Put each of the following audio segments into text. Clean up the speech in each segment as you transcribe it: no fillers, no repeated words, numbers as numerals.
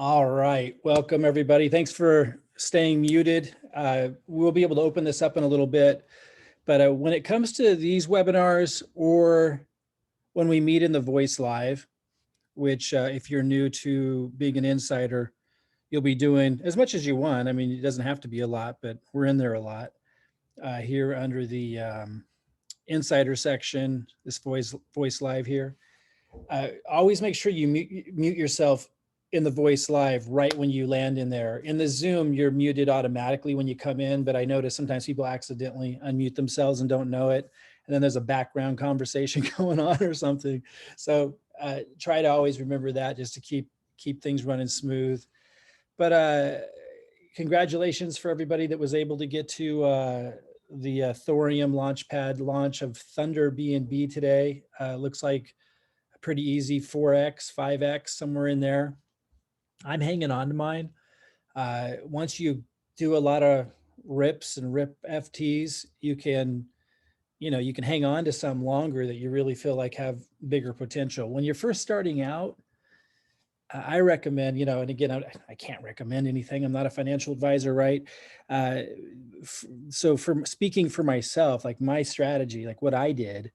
All right, welcome everybody. Thanks for staying muted. We'll be able to open this up in a little bit, but when it comes to these webinars or when we meet in the Voice Live, which if you're new to being an insider, you'll be doing as much as you want. I mean, it doesn't have to be a lot, but we're in there a lot here under the insider section, this Voice Live here. Always make sure you mute yourself in the Voice Live right when you land in there. In the Zoom, you're muted automatically when you come in, but I notice sometimes people accidentally unmute themselves and don't know it. And then there's a background conversation going on or something. So try to always remember that just to keep things running smooth. But congratulations for everybody that was able to get to the Thorium Launchpad launch of Thunder B&B today. Looks like pretty easy 4X, 5X, somewhere in there. I'm hanging on to mine. Once you do a lot of rips and rip FTs, you can hang on to some longer that you really feel like have bigger potential. When you're first starting out, I recommend, and again, I can't recommend anything. I'm not a financial advisor, right? So from speaking for myself, like my strategy, like what I did,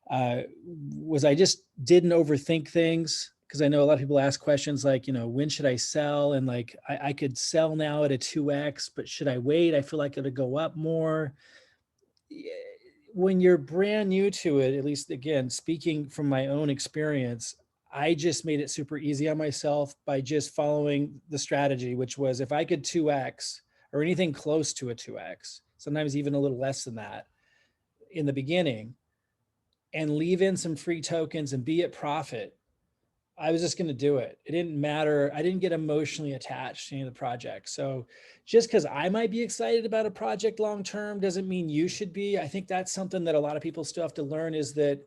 was I just didn't overthink things, because I know a lot of people ask questions like, when should I sell? And like, I could sell now at a 2X, but should I wait? I feel like it'll go up more. When you're brand new to it, at least again, speaking from my own experience, I just made it super easy on myself by just following the strategy, which was if I could 2X or anything close to a 2X, sometimes even a little less than that in the beginning, and leave in some free tokens and be at profit, I was just going to do it. It didn't matter. I didn't get emotionally attached to any of the projects. So just because I might be excited about a project long-term doesn't mean you should be. I think that's something that a lot of people still have to learn, is that,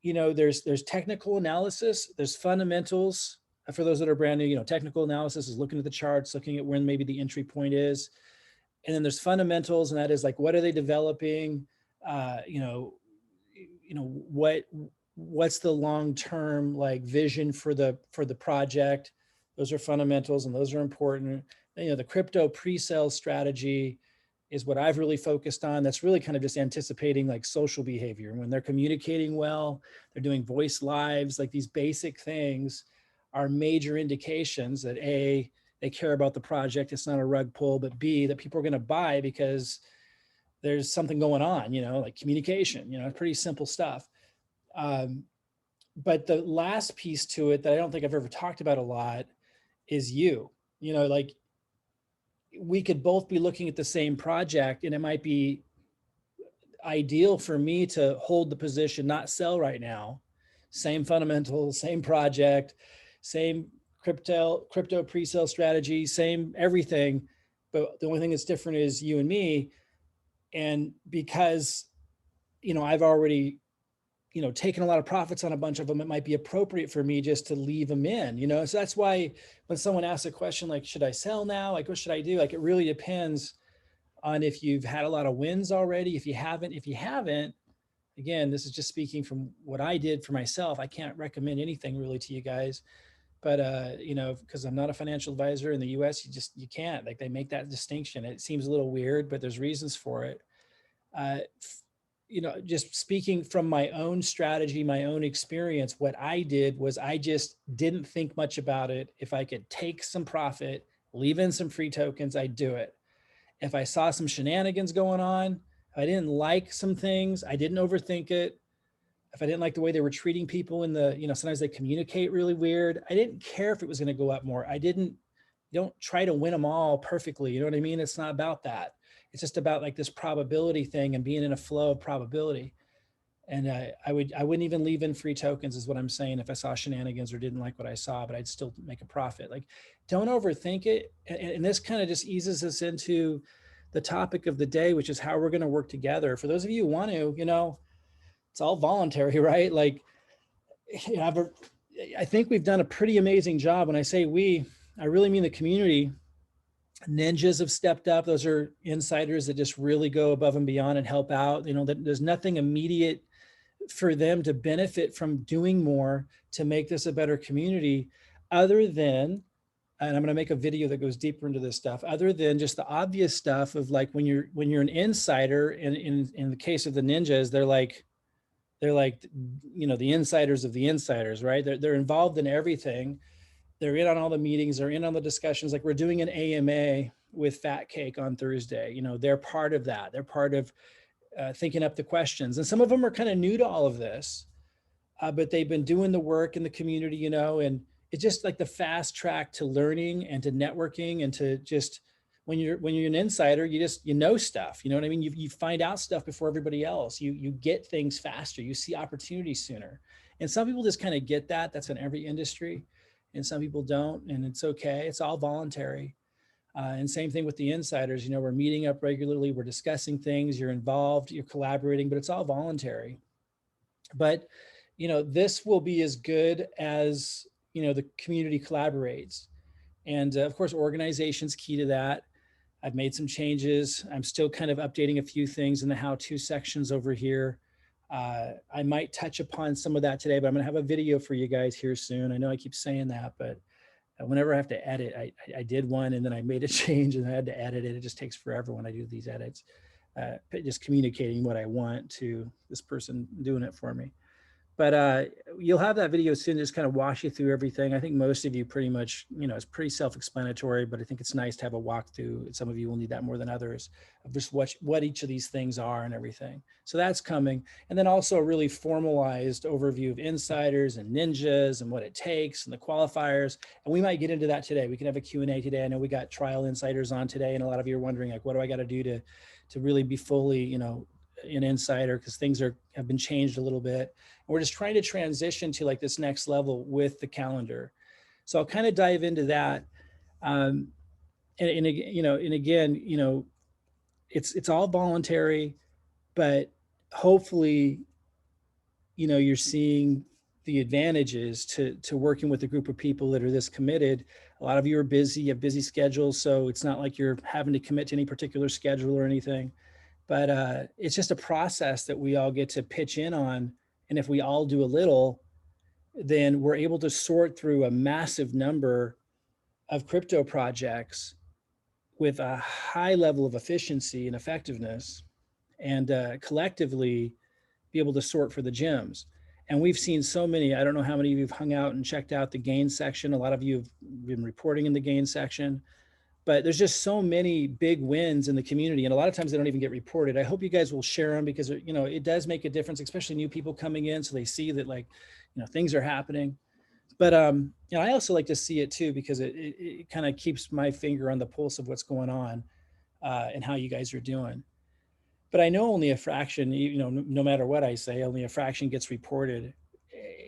there's technical analysis, there's fundamentals. For those that are brand new, technical analysis is looking at the charts, looking at when maybe the entry point is. And then there's fundamentals, and that is like, what are they developing? What's the long-term like vision for the project? Those are fundamentals, and those are important. The crypto pre-sale strategy is what I've really focused on. That's really kind of just anticipating like social behavior. And when they're communicating well, they're doing voice lives, like these basic things are major indications that A, they care about the project. It's not a rug pull, but B, that people are going to buy because there's something going on, like communication, pretty simple stuff. But the last piece to it that I don't think I've ever talked about a lot is like we could both be looking at the same project, and it might be ideal for me to hold the position, not sell right now. Same fundamentals, same project, same crypto pre-sale strategy, same everything. But the only thing that's different is you and me. And because, I've already taken a lot of profits on a bunch of them, it might be appropriate for me just to leave them in, So that's why when someone asks a question like, should I sell now? Like, what should I do? Like, it really depends on if you've had a lot of wins already. If you haven't, again, this is just speaking from what I did for myself. I can't recommend anything really to you guys, but because I'm not a financial advisor in the US, you can't, like, they make that distinction. It seems a little weird, but there's reasons for it. Just speaking from my own strategy, my own experience, what I did was I just didn't think much about it. If I could take some profit, leave in some free tokens, I'd do it. If I saw some shenanigans going on, if I didn't like some things, I didn't overthink it. If I didn't like the way they were treating people sometimes they communicate really weird. I didn't care if it was going to go up more. Don't try to win them all perfectly. You know what I mean? It's not about that. It's just about like this probability thing and being in a flow of probability. And I wouldn't even leave in free tokens is what I'm saying if I saw shenanigans or didn't like what I saw, but I'd still make a profit. Like, don't overthink it. And this kind of just eases us into the topic of the day, which is how we're going to work together. For those of you who want to, it's all voluntary, right? Like, I think we've done a pretty amazing job. When I say we, I really mean the community. Ninjas have stepped up. Those are insiders that just really go above and beyond and help out. There's nothing immediate for them to benefit from doing more to make this a better community, other than and I'm going to make a video that goes deeper into this stuff, other than just the obvious stuff of like when you're an insider, and in the case of the ninjas, they're like, you know, the insiders of the insiders, right? They're involved in everything. They're in on all the meetings, they're in on the discussions. Like we're doing an AMA with Fat Cake on Thursday. You know, they're part of that. They're part of thinking up the questions. And some of them are kind of new to all of this, but they've been doing the work in the community, you know, and it's just like the fast track to learning and to networking and to just, when you're an insider, you know stuff, you know what I mean? You find out stuff before everybody else. You get things faster. You see opportunities sooner. And some people just kind of get that. That's in every industry. And some people don't, and it's okay. It's all voluntary. And same thing with the insiders. You know, we're meeting up regularly. We're discussing things. You're involved. You're collaborating, but it's all voluntary. But you know, this will be as good as, you know, the community collaborates. And of course, organization's key to that. I've made some changes. I'm still kind of updating a few things in the how-to sections over here. I might touch upon some of that today, but I'm gonna have a video for you guys here soon. I know I keep saying that, but whenever I have to edit, I did one and then I made a change and I had to edit it. It just takes forever when I do these edits. Just communicating what I want to this person doing it for me. But you'll have that video soon, just kind of wash you through everything. I think most of you pretty much, you know, it's pretty self-explanatory, but I think it's nice to have a walkthrough. Some of you will need that more than others, of just what each of these things are and everything. So that's coming. And then also a really formalized overview of insiders and ninjas and what it takes and the qualifiers. And we might get into that today. We can have a Q&A today. I know we got trial insiders on today, and a lot of you are wondering, like, what do I got to do to really be fully, you know, an insider, because things have been changed a little bit. And we're just trying to transition to like this next level with the calendar. So I'll kind of dive into that. And you know, and again, you know, it's all voluntary, but hopefully, you know, you're seeing the advantages to working with a group of people that are this committed. A lot of you are busy, you have busy schedules, so it's not like you're having to commit to any particular schedule or anything. But it's just a process that we all get to pitch in on. And if we all do a little, then we're able to sort through a massive number of crypto projects with a high level of efficiency and effectiveness, and collectively be able to sort for the gems. And we've seen so many. I don't know how many of you have hung out and checked out the gain section. A lot of you have been reporting in the gain section. But there's just so many big wins in the community, and a lot of times they don't even get reported. I hope you guys will share them, because, you know, it does make a difference, especially new people coming in, so they see that, like, you know, things are happening. But you know, I also like to see it too, because it kind of keeps my finger on the pulse of what's going on and how you guys are doing. But I know only a fraction, you know, no matter what I say, only a fraction gets reported.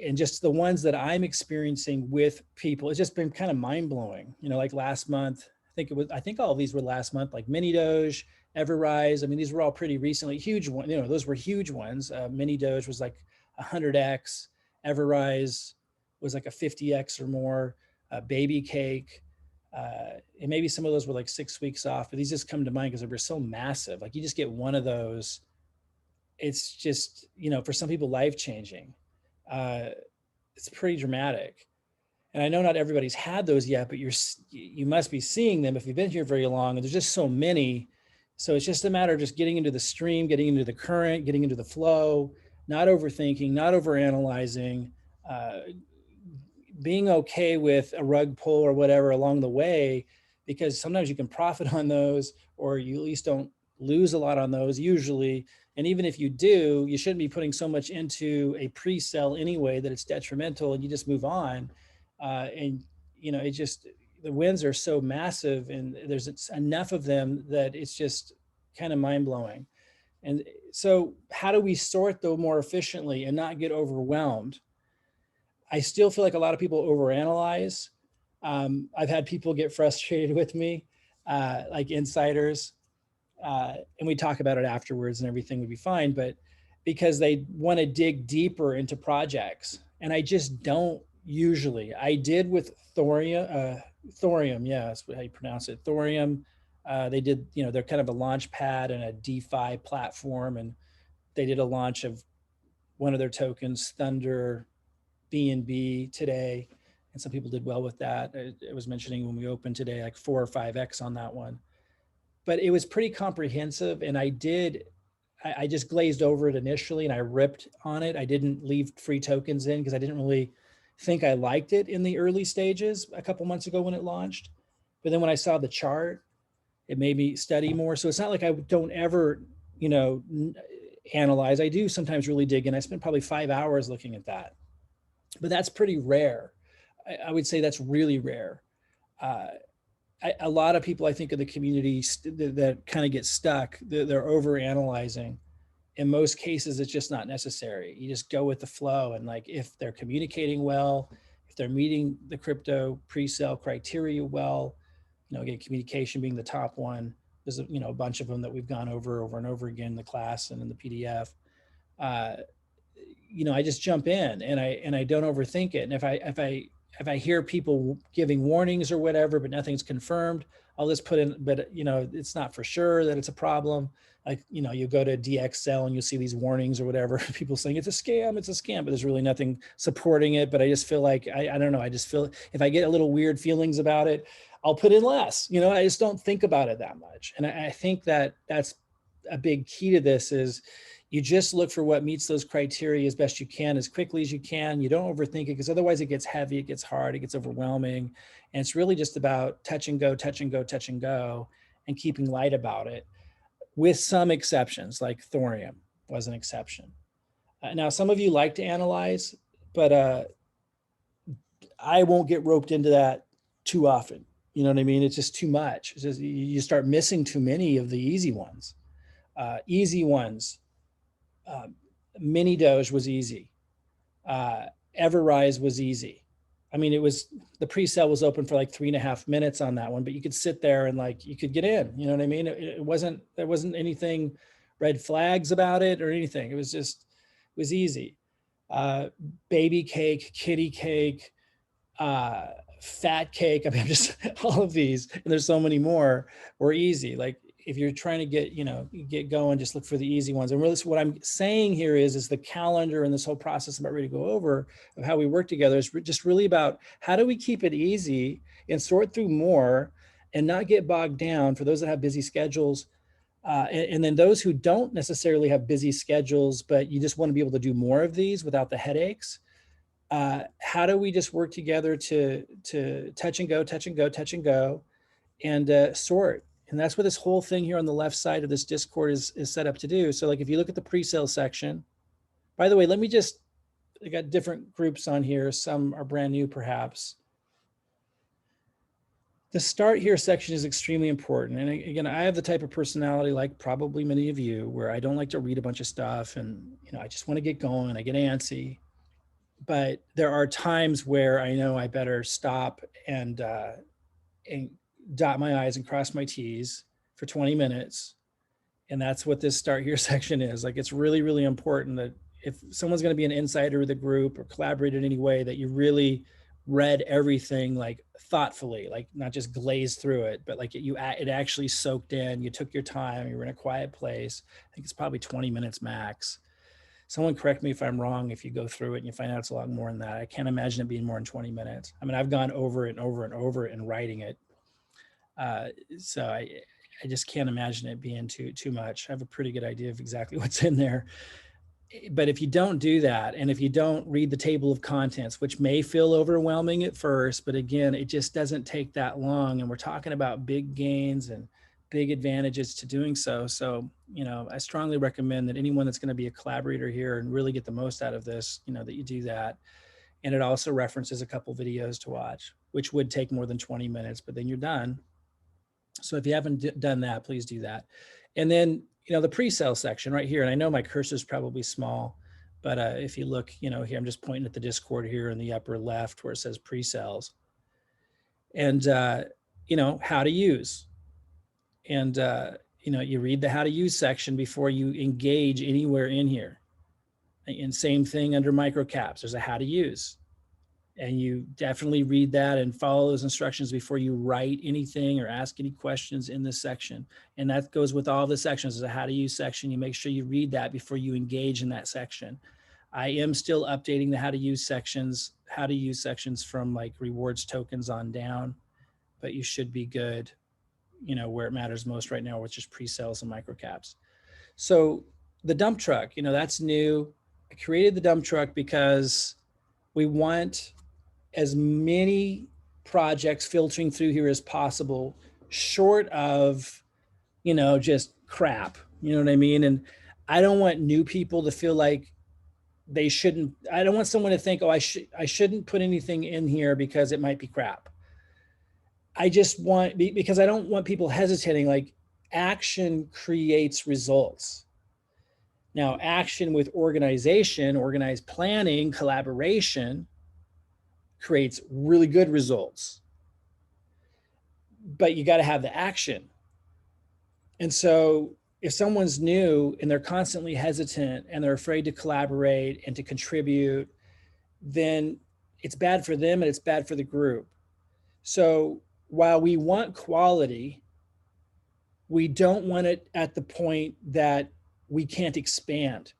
And just the ones that I'm experiencing with people, it's just been kind of mind blowing. You know, like last month, I think all of these were last month, like Mini Doge, Everrise. I mean, these were all pretty recently huge ones. You know, those were huge ones. Mini Doge was like 100x. Everrise was like a 50x or more. Baby Cake. And maybe some of those were like 6 weeks off, but these just come to mind because they were so massive. Like you just get one of those, it's just, you know, for some people, life changing. It's pretty dramatic. And I know not everybody's had those yet, but you must be seeing them if you've been here very long. And there's just so many. So it's just a matter of just getting into the stream, getting into the current, getting into the flow, not overthinking, not overanalyzing, being okay with a rug pull or whatever along the way, because sometimes you can profit on those, or you at least don't lose a lot on those usually. And even if you do, you shouldn't be putting so much into a pre-sell anyway that it's detrimental, and you just move on. And you know, the wins are so massive, and there's enough of them that it's just kind of mind-blowing. And so how do we sort though more efficiently and not get overwhelmed? I still feel like a lot of people overanalyze. I've had people get frustrated with me, like insiders, and we talk about it afterwards and everything would be fine, but because they want to dig deeper into projects. And I just don't usually. I did with Thorium, yeah, that's how you pronounce it, Thorium. They did, you know, they're kind of a launch pad and a DeFi platform, and they did a launch of one of their tokens, Thunder BNB, today. and some people did well with that. I was mentioning when we opened today, like 4 or 5x on that one. But it was pretty comprehensive, and I just glazed over it initially and I ripped on it. I didn't leave free tokens in because I didn't really think I liked it in the early stages a couple months ago when it launched. But then when I saw the chart, it made me study more. So it's not like I don't ever, analyze. I do sometimes really dig in. I spent probably 5 hours looking at that, but that's pretty rare. I would say that's really rare. A lot of people, I think, in the community that kind of get stuck, they're over analyzing. In most cases, it's just not necessary. You just go with the flow. And like, if they're communicating well, if they're meeting the crypto pre-sale criteria well, again, communication being the top one. There's a bunch of them that we've gone over and over again in the class and in the PDF. I just jump in and I don't overthink it. And if I hear people giving warnings or whatever, but nothing's confirmed, I'll just put in, but it's not for sure that it's a problem. Like, you go to DXL and you'll see these warnings or whatever, people saying it's a scam, but there's really nothing supporting it. But I just feel like, I don't know. I just feel if I get a little weird feelings about it, I'll put in less, I just don't think about it that much. And I think that that's a big key to this is you just look for what meets those criteria as best you can, as quickly as you can. You don't overthink it because otherwise it gets heavy, it gets hard, it gets overwhelming. And it's really just about touch and go, touch and go, touch and go, and keeping light about it, with some exceptions, like thorium was an exception. Now, some of you like to analyze, but I won't get roped into that too often. You know what I mean? It's just too much. It's just, you start missing too many of the easy ones. Mini Doge was easy. Everrise was easy. I mean, the pre-sale was open for like 3.5 minutes on that one, but you could sit there and like, you could get in, you know what I mean? There wasn't anything red flags about it or anything. It was easy. Baby cake, kitty cake, fat cake. I mean, just all of these, and there's so many more, were easy. Like, if you're trying to get going, just look for the easy ones. And really what I'm saying here is the calendar and this whole process I'm about ready to go over of how we work together is just really about how do we keep it easy and sort through more and not get bogged down for those that have busy schedules. And then those who don't necessarily have busy schedules, but you just want to be able to do more of these without the headaches. How do we just work together to touch and go, touch and go, touch and go, and sort? And that's what this whole thing here on the left side of this Discord is set up to do. So like, if you look at the pre-sale section, by the way, I got different groups on here. Some are brand new, perhaps. The start here section is extremely important. And again, I have the type of personality, like probably many of you, where I don't like to read a bunch of stuff and, I just want to get going. I get antsy. But there are times where I know I better stop and dot my I's and cross my T's for 20 minutes. And that's what this start here section is. Like, it's really, really important that if someone's going to be an insider of the group or collaborate in any way, that you really read everything like thoughtfully, like not just glazed through it, but like it actually soaked in. You took your time, you were in a quiet place. I think it's probably 20 minutes max. Someone correct me if I'm wrong. If you go through it and you find out it's a lot more than that, I can't imagine it being more than 20 minutes. I mean, I've gone over it and over and over and writing it. So I just can't imagine it being too much. I have a pretty good idea of exactly what's in there. But if you don't do that, and if you don't read the table of contents, which may feel overwhelming at first, but again, it just doesn't take that long. And we're talking about big gains and big advantages to doing so. So, I strongly recommend that anyone that's going to be a collaborator here and really get the most out of this, that you do that. And it also references a couple videos to watch, which would take more than 20 minutes, but then you're done. So if you haven't done that, please do that. And then, the pre-sale section right here, and I know my cursor is probably small, but if you look, here, I'm just pointing at the Discord here in the upper left where it says pre-sales. And, how to use. And, you read the how to use section before you engage anywhere in here. And same thing under microcaps, there's a how to use. And you definitely read that and follow those instructions before you write anything or ask any questions in this section. And that goes with all the sections. There's a how to use section. You make sure you read that before you engage in that section. I am still updating the how to use sections from like rewards tokens on down, but you should be good, where it matters most right now, which is pre-sales and microcaps. So the dump truck, that's new. I created the dump truck because we want as many projects filtering through here as possible, short of, just crap. You know what I mean? And I don't want new people to feel like I don't want someone to think, oh, I shouldn't put anything in here because it might be crap. I just want, because I don't want people hesitating, like action creates results. Now, action with organized planning, collaboration creates really good results. But you got to have the action. And so if someone's new and they're constantly hesitant and they're afraid to collaborate and to contribute, then it's bad for them and it's bad for the group. So while we want quality, we don't want it at the point that we can't expand,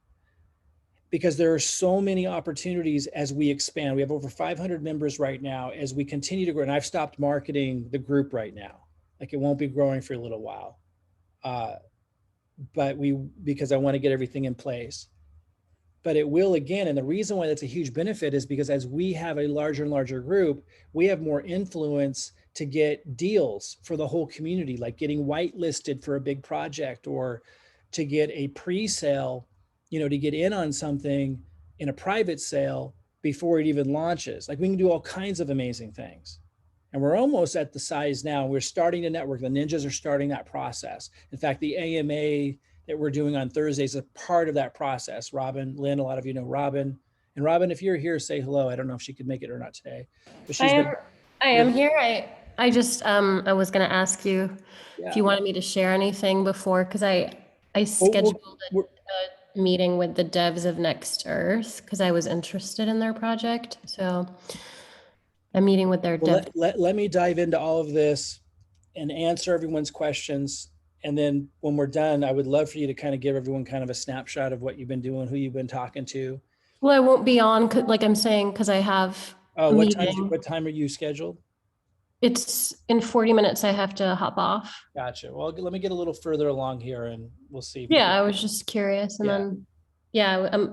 because there are so many opportunities as we expand. We have over 500 members right now. As we continue to grow, and I've stopped marketing the group right now, like it won't be growing for a little while, because I want to get everything in place. But it will again, and the reason why that's a huge benefit is because as we have a larger and larger group, we have more influence to get deals for the whole community, like getting whitelisted for a big project, or to get a pre-sale, to get in on something in a private sale before it even launches. Like we can do all kinds of amazing things. And we're almost at the size now. We're starting to network. The ninjas are starting that process. In fact, the AMA that we're doing on Thursdays is a part of that process. Robin, Lynn, a lot of you know Robin. And Robin, if you're here, say hello. I don't know if she could make it or not today, but she's I am here. I just I was gonna ask you if you wanted me to share anything before, because I scheduled a meeting with the devs of Next Earth because I was interested in their project. So I'm meeting with their dev. Let me dive into all of this and answer everyone's questions. And then when we're done, I would love for you to kind of give everyone kind of a snapshot of what you've been doing, who you've been talking to. Well, I won't be on, like I'm saying, because I have a meeting. What time are you scheduled? It's in 40 minutes. I have to hop off. Gotcha. Well, let me get a little further along here and we'll see. Yeah, I was just curious. And then, yeah.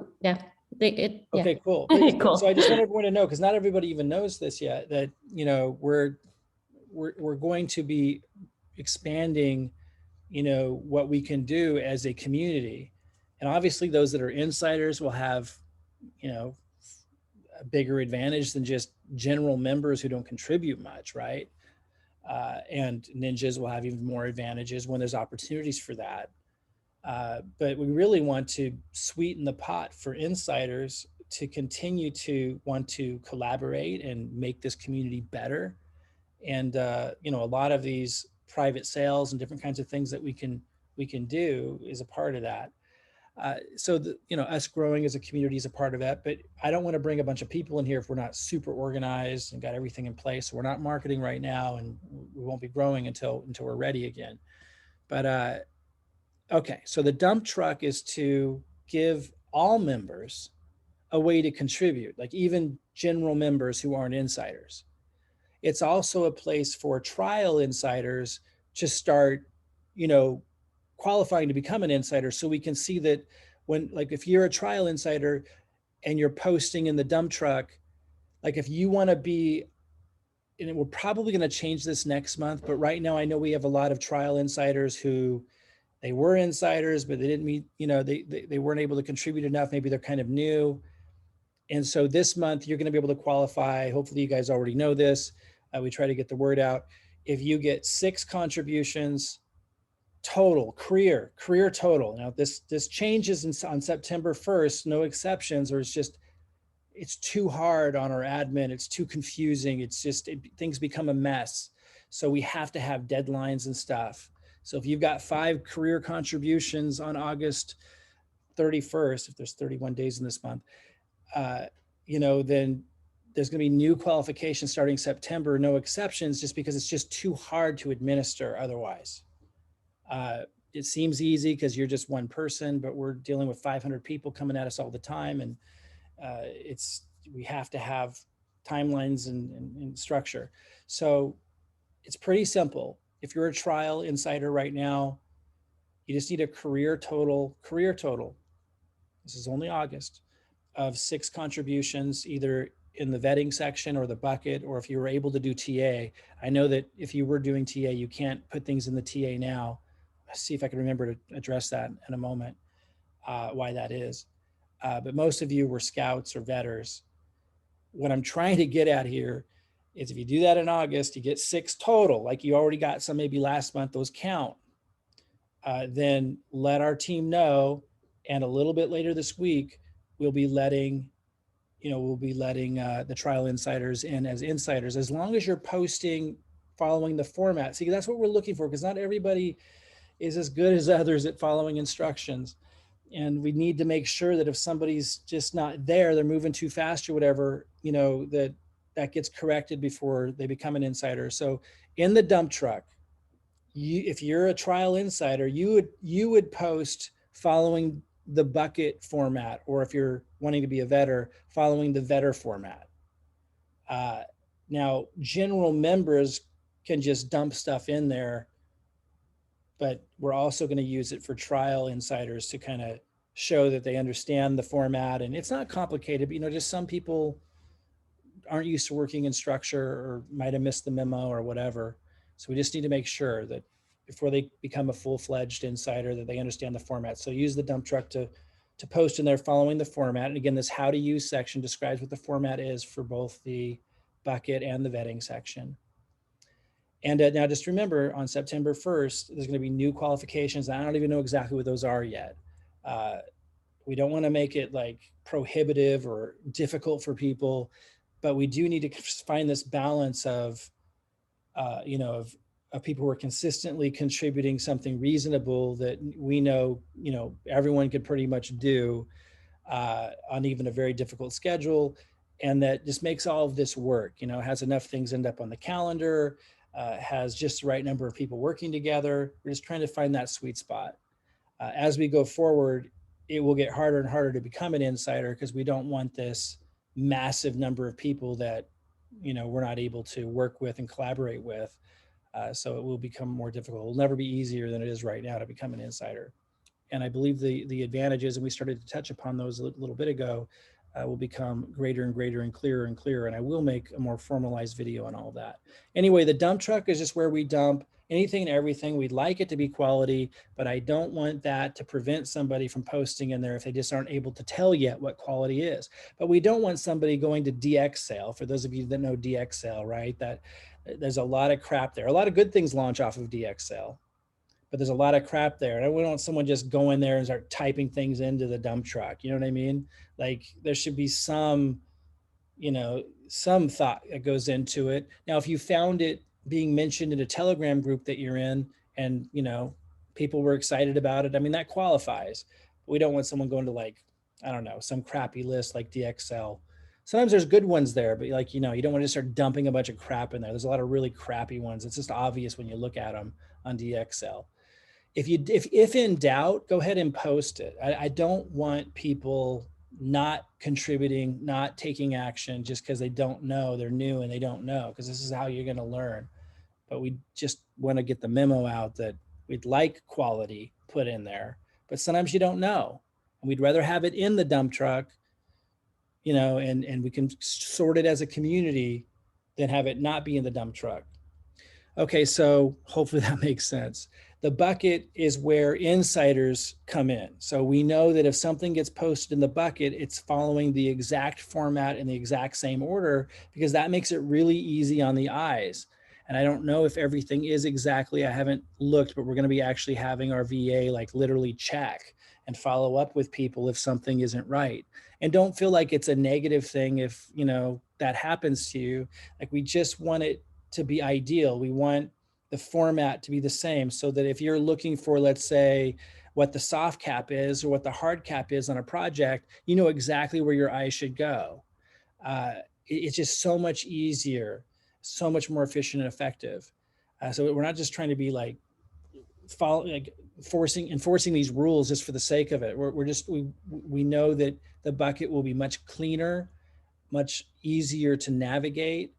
Okay, cool. Cool. So I just want everyone to know, because not everybody even knows this yet, that, we're going to be expanding, what we can do as a community. And obviously those that are insiders will have, a bigger advantage than just general members who don't contribute much, right? And ninjas will have even more advantages when there's opportunities for that. But we really want to sweeten the pot for insiders to continue to want to collaborate and make this community better. And a lot of these private sales and different kinds of things that we can do is a part of that. So us growing as a community is a part of that. But I don't want to bring a bunch of people in here if we're not super organized and got everything in place. So we're not marketing right now, and we won't be growing until we're ready again. But okay, so the dump truck is to give all members a way to contribute, like even general members who aren't insiders. It's also a place for trial insiders to start, qualifying to become an insider, so we can see that when, like, if you're a trial insider and you're posting in the dump truck, like if you want to be, and we're probably going to change this next month, but right now I know we have a lot of trial insiders who they were insiders, but they didn't meet, they weren't able to contribute enough. Maybe they're kind of new. And so this month you're going to be able to qualify. Hopefully you guys already know this. We try to get the word out. If you get 6 contributions total, career total. Now this changes on September 1st, no exceptions, or it's too hard on our admin. It's too confusing. Things become a mess. So we have to have deadlines and stuff. So if you've got 5 career contributions on August 31st, if there's 31 days in this month, then there's going to be new qualifications starting September, no exceptions, just because it's just too hard to administer otherwise. It seems easy because you're just one person, but we're dealing with 500 people coming at us all the time. And we have to have timelines and structure. So it's pretty simple. If you're a trial insider right now, you just need a career total, this is only August, of 6 contributions, either in the vetting section or the bucket, or if you were able to do TA. I know that if you were doing TA, you can't put things in the TA now. Let's see if I can remember to address that in a moment, why that is. But most of you were scouts or vetters. What I'm trying to get at here is if you do that in August, you get 6 total, like you already got some maybe last month, those count. Then let our team know. And a little bit later this week, we'll be letting the trial insiders in as insiders, as long as you're posting following the format. See, that's what we're looking for, because not everybody is as good as others at following instructions. And we need to make sure that if somebody's just not there, they're moving too fast or whatever, that gets corrected before they become an insider. So in the dump truck, if you're a trial insider, you would post following the bucket format, or if you're wanting to be a vetter, following the vetter format. Now, general members can just dump stuff in there, but we're also going to use it for trial insiders to kind of show that they understand the format. And it's not complicated, but just some people aren't used to working in structure or might have missed the memo or whatever. So we just need to make sure that before they become a full-fledged insider, that they understand the format. So use the dump truck to post in there following the format. And again, this how to use section describes what the format is for both the bucket and the vetting section. And now just remember, on September 1st, there's going to be new qualifications. I don't even know exactly what those are yet. We don't want to make it like prohibitive or difficult for people, but we do need to find this balance of people who are consistently contributing something reasonable that we know, everyone could pretty much do on even a very difficult schedule. And that just makes all of this work, has enough things end up on the calendar, has just the right number of people working together. We're just trying to find that sweet spot. As we go forward, it will get harder and harder to become an insider, because we don't want this massive number of people that, we're not able to work with and collaborate with. So it will become more difficult. It'll never be easier than it is right now to become an insider. And I believe the advantages, and we started to touch upon those a little bit ago, will become greater and greater and clearer and clearer. And I will make a more formalized video on all of that. Anyway, the dump truck is just where we dump anything and everything. We'd like it to be quality, but I don't want that to prevent somebody from posting in there if they just aren't able to tell yet what quality is. But we don't want somebody going to DX sale. For those of you that know DX sale, right? That there's a lot of crap there. A lot of good things launch off of DX sale, but there's a lot of crap there. And I wouldn't want someone just go in there and start typing things into the dump truck. You know what I mean? Like there should be some thought that goes into it. Now, if you found it being mentioned in a Telegram group that you're in and, people were excited about it, I mean, that qualifies. We don't want someone going to like, I don't know, some crappy list like DXL. Sometimes there's good ones there, but like, you don't want to start dumping a bunch of crap in there. There's a lot of really crappy ones. It's just obvious when you look at them on DXL. If in doubt, go ahead and post it. I don't want people not contributing, not taking action just because they don't know, they're new and they don't know, because this is how you're going to learn. But we just want to get the memo out that we'd like quality put in there, but sometimes you don't know. And we'd rather have it in the dump truck, and we can sort it as a community than have it not be in the dump truck. Okay, so hopefully that makes sense. The bucket is where insiders come in. So we know that if something gets posted in the bucket, it's following the exact format in the exact same order, because that makes it really easy on the eyes. And I don't know if everything is exactly, I haven't looked, but we're going to be actually having our VA like literally check and follow up with people if something isn't right. And don't feel like it's a negative thing if, that happens to you. Like we just want it to be ideal. We want the format to be the same, so that if you're looking for, let's say, what the soft cap is or what the hard cap is on a project, you know exactly where your eyes should go. It's just so much easier, so much more efficient and effective. So we're not just trying to be like follow, like enforcing these rules just for the sake of it. We know that the bucket will be much cleaner, much easier to navigate,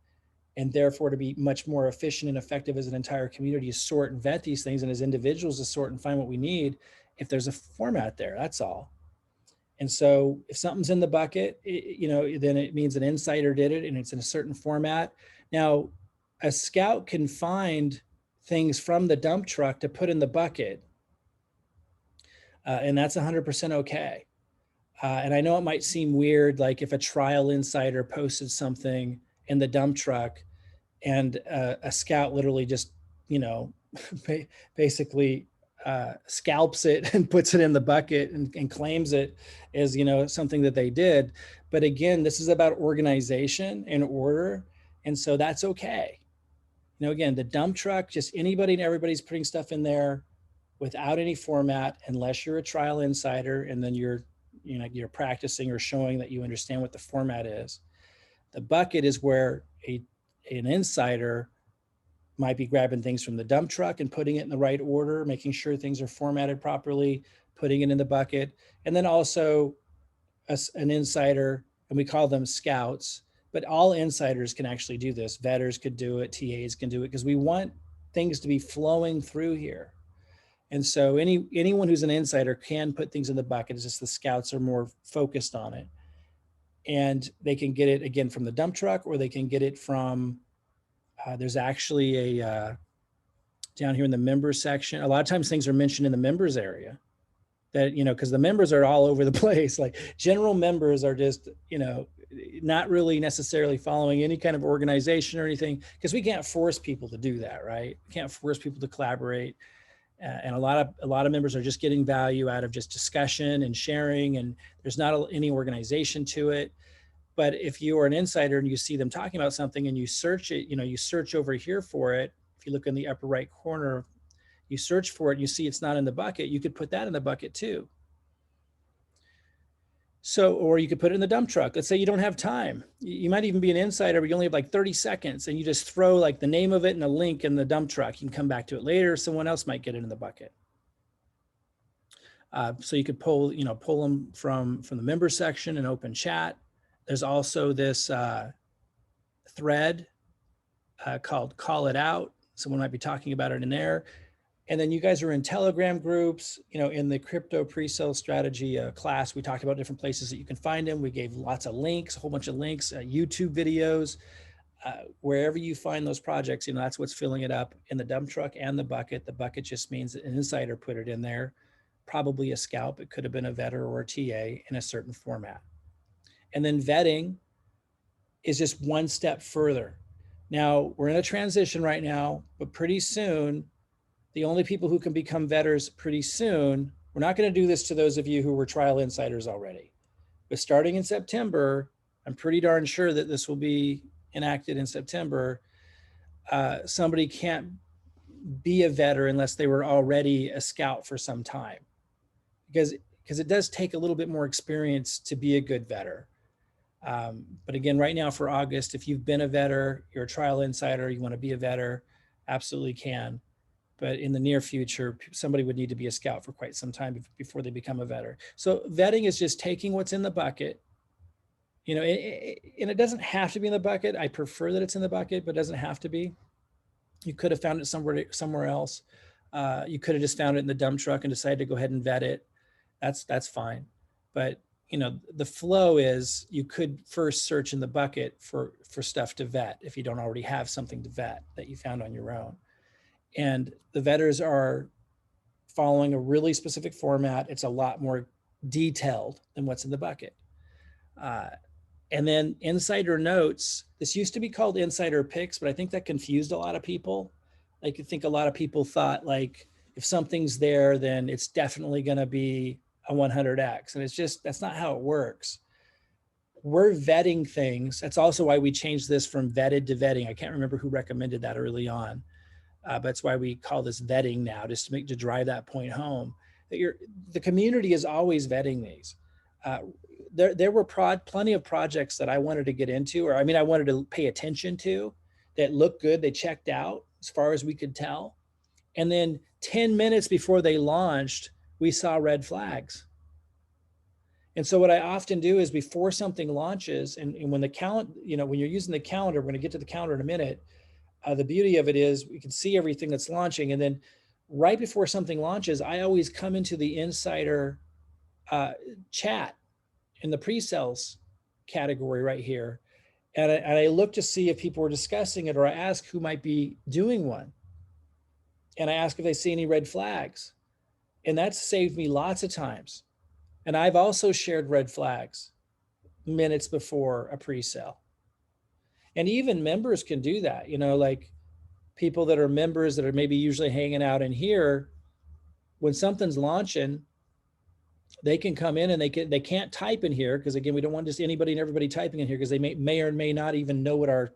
and therefore to be much more efficient and effective as an entire community to sort and vet these things, and as individuals to sort and find what we need if there's a format there, that's all. And so if something's in the bucket, then it means an insider did it and it's in a certain format. Now, a scout can find things from the dump truck to put in the bucket, and that's 100% okay. And I know it might seem weird, like if a trial insider posted something in the dump truck and a scout literally just, basically scalps it and puts it in the bucket and claims it as, something that they did. But again, this is about organization and order. And so that's okay. Again, the dump truck, just anybody and everybody's putting stuff in there without any format, unless you're a trial insider and then you're practicing or showing that you understand what the format is. The bucket is where an insider might be grabbing things from the dump truck and putting it in the right order, making sure things are formatted properly, putting it in the bucket. And then also an insider, and we call them scouts, but all insiders can actually do this. Vetters could do it, TAs can do it, because we want things to be flowing through here. And so anyone who's an insider can put things in the bucket. It's just the scouts are more focused on it. And they can get it, again, from the dump truck, or they can get it from, there's actually a, down here in the members section. A lot of times things are mentioned in the members area that, because the members are all over the place. Like general members are just, not really necessarily following any kind of organization or anything, because we can't force people to do that, right? We can't force people to collaborate. And a lot of members are just getting value out of just discussion and sharing, and there's not any organization to it. But if you are an insider and you see them talking about something and you search it, you search over here for it. If you look in the upper right corner, you search for it and you see it's not in the bucket, you could put that in the bucket too. So, or you could put it in the dump truck. Let's say you don't have time. You might even be an insider, but you only have like 30 seconds and you just throw like the name of it and a link in the dump truck. You can come back to it later. Someone else might get it in the bucket. So you could pull them from the member section and open chat. There's also this thread called Call It Out. Someone might be talking about it in there. And then you guys are in Telegram groups, in the crypto pre-sale strategy class, we talked about different places that you can find them. We gave lots of links, a whole bunch of links, YouTube videos, wherever you find those projects, that's what's filling it up in the dump truck and the bucket. The bucket just means that an insider put it in there, probably a scalp. It could have been a vetter or a TA in a certain format. And then vetting is just one step further. Now we're in a transition right now, but pretty soon, the only people who can become vetters pretty soon, we're not going to do this to those of you who were trial insiders already. But starting in September, I'm pretty darn sure that this will be enacted in September. Somebody can't be a vetter unless they were already a scout for some time, because it does take a little bit more experience to be a good vetter. But again, right now for August, if you've been a vetter, you're a trial insider, you want to be a vetter, absolutely can. But in the near future, somebody would need to be a scout for quite some time before they become a vetter. So vetting is just taking what's in the bucket, and it doesn't have to be in the bucket. I prefer that it's in the bucket, but it doesn't have to be. You could have found it somewhere else. You could have just found it in the dump truck and decided to go ahead and vet it. That's fine. But the flow is you could first search in the bucket for stuff to vet if you don't already have something to vet that you found on your own. And the vetters are following a really specific format. It's a lot more detailed than what's in the bucket. And then insider notes, this used to be called insider picks, but I think that confused a lot of people. I think a lot of people thought like, if something's there, then it's definitely going to be a 100X. And that's not how it works. We're vetting things. That's also why we changed this from vetted to vetting. I can't remember who recommended that early on. But that's why we call this vetting now, just to drive that point home. That the community is always vetting these. There were plenty of projects that I wanted to get into, or I wanted to pay attention to, that looked good, they checked out as far as we could tell. And then 10 minutes before they launched, we saw red flags. And so what I often do is before something launches, and when the calendar, when you're using the calendar, we're going to get to the calendar in a minute. The beauty of it is we can see everything that's launching. And then right before something launches, I always come into the insider chat in the pre-sales category right here. And I look to see if people are discussing it, or I ask who might be doing one. And I ask if they see any red flags. And that's saved me lots of times. And I've also shared red flags minutes before a pre-sale. And even members can do that, like people that are members that are maybe usually hanging out in here, when something's launching, they can come in and they can't type in here, because again, we don't want just anybody and everybody typing in here, because they may or may not even know what our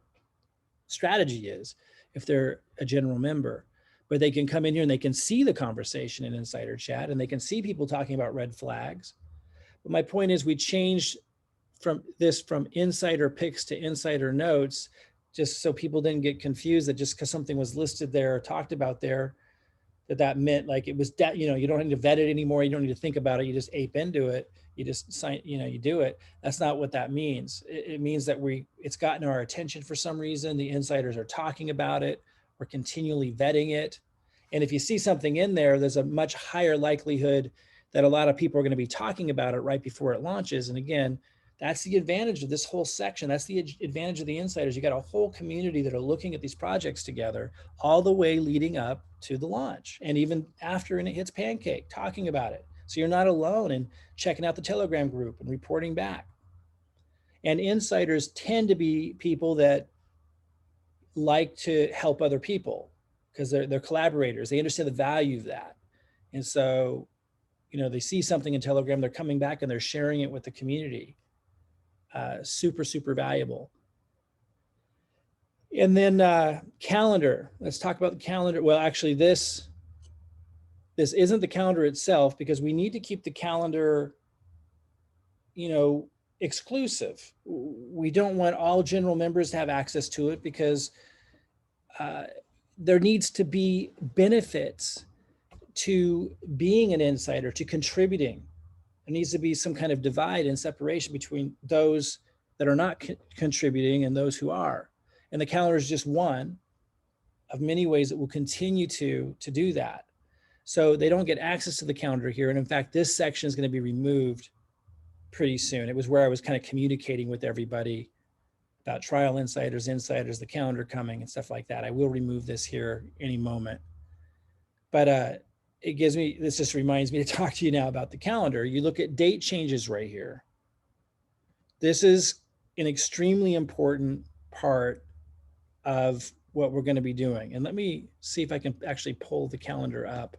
strategy is if they're a general member. But they can come in here and they can see the conversation in insider chat, and they can see people talking about red flags. But my point is, we changed from insider picks to insider notes, just so people didn't get confused that just because something was listed there or talked about there, that meant like it was you don't need to vet it anymore. You don't need to think about it. You just ape into it. You just sign, you do it. That's not what that means. It means that it's gotten our attention for some reason. The insiders are talking about it. We're continually vetting it. And if you see something in there, there's a much higher likelihood that a lot of people are going to be talking about it right before it launches. And again, that's the advantage of this whole section. That's the advantage of the insiders. You got a whole community that are looking at these projects together all the way leading up to the launch, and even after, and it hits pancake, talking about it. So you're not alone in checking out the Telegram group and reporting back. And insiders tend to be people that like to help other people because they're collaborators. They understand the value of that. And so, they see something in Telegram, they're coming back and they're sharing it with the community. Super, super valuable. And then calendar. Let's talk about the calendar. Well, actually, this isn't the calendar itself, because we need to keep the calendar, exclusive. We don't want all general members to have access to it, because there needs to be benefits to being an insider, to contributing. There needs to be some kind of divide and separation between those that are not contributing and those who are. And the calendar is just one of many ways that will continue to do that. So they don't get access to the calendar here. And in fact, this section is going to be removed pretty soon. It was where I was kind of communicating with everybody about trial insiders, the calendar coming and stuff like that. I will remove this here any moment. But this just reminds me to talk to you now about the calendar. You look at date changes right here. This is an extremely important part of what we're going to be doing. And let me see if I can actually pull the calendar up.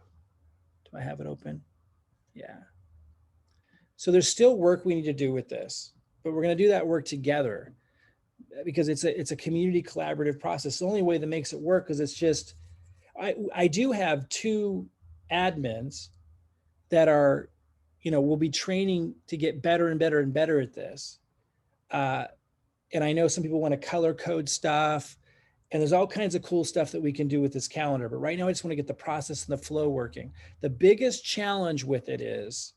Do I have it open? Yeah. So there's still work we need to do with this, but we're going to do that work together, because it's a community collaborative process. The only way that makes it work, because it's just, I do have 2 admins that are, will be training to get better and better and better at this. And I know some people want to color code stuff, and there's all kinds of cool stuff that we can do with this calendar. But right now, I just want to get the process and the flow working. The biggest challenge with it is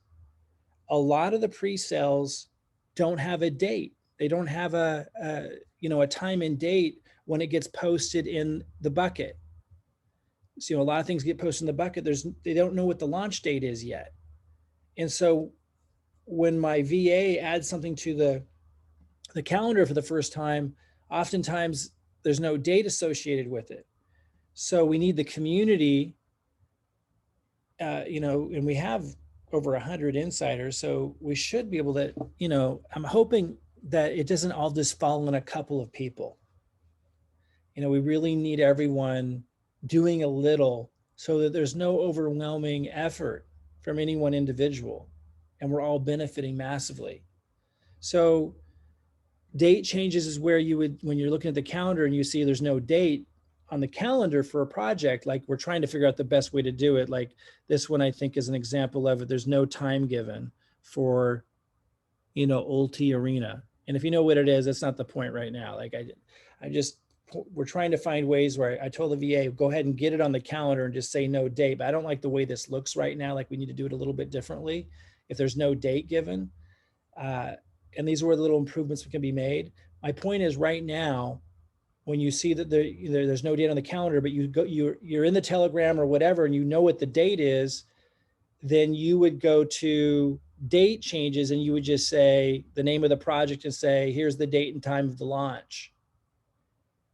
a lot of the pre-sales don't have a date. They don't have a time and date when it gets posted in the bucket. So, a lot of things get posted in the bucket. They don't know what the launch date is yet. And so when my VA adds something to the calendar for the first time, oftentimes there's no date associated with it. So we need the community, and we have over 100 insiders. So we should be able to, I'm hoping that it doesn't all just fall on a couple of people. We really need everyone doing a little, so that there's no overwhelming effort from any one individual, and we're all benefiting massively. So date changes is where you would, when you're looking at the calendar and you see there's no date on the calendar for a project, like we're trying to figure out the best way to do it. Like this one, I think, is an example of it. There's no time given for, Ulti Arena. And if you know what it is, that's not the point right now. Like I'm just we're trying to find ways where I told the VA, go ahead and get it on the calendar and just say no date. But I don't like the way this looks right now. Like we need to do it a little bit differently if there's no date given. And these were the little improvements that can be made. My point is right now, when you see that there's no date on the calendar, but you're in the telegram or whatever, and you know what the date is, then you would go to date changes and you would just say the name of the project and say, here's the date and time of the launch.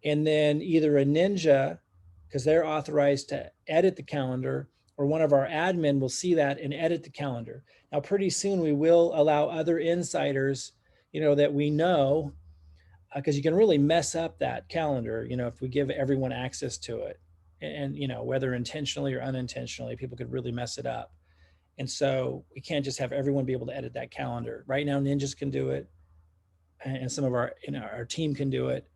And then either a ninja, because they're authorized to edit the calendar, or one of our admin will see that and edit the calendar. Now, pretty soon we will allow other insiders, that we know, because you can really mess up that calendar, if we give everyone access to it. And, whether intentionally or unintentionally, people could really mess it up. And so we can't just have everyone be able to edit that calendar. Right now, ninjas can do it, and some of our team can do it.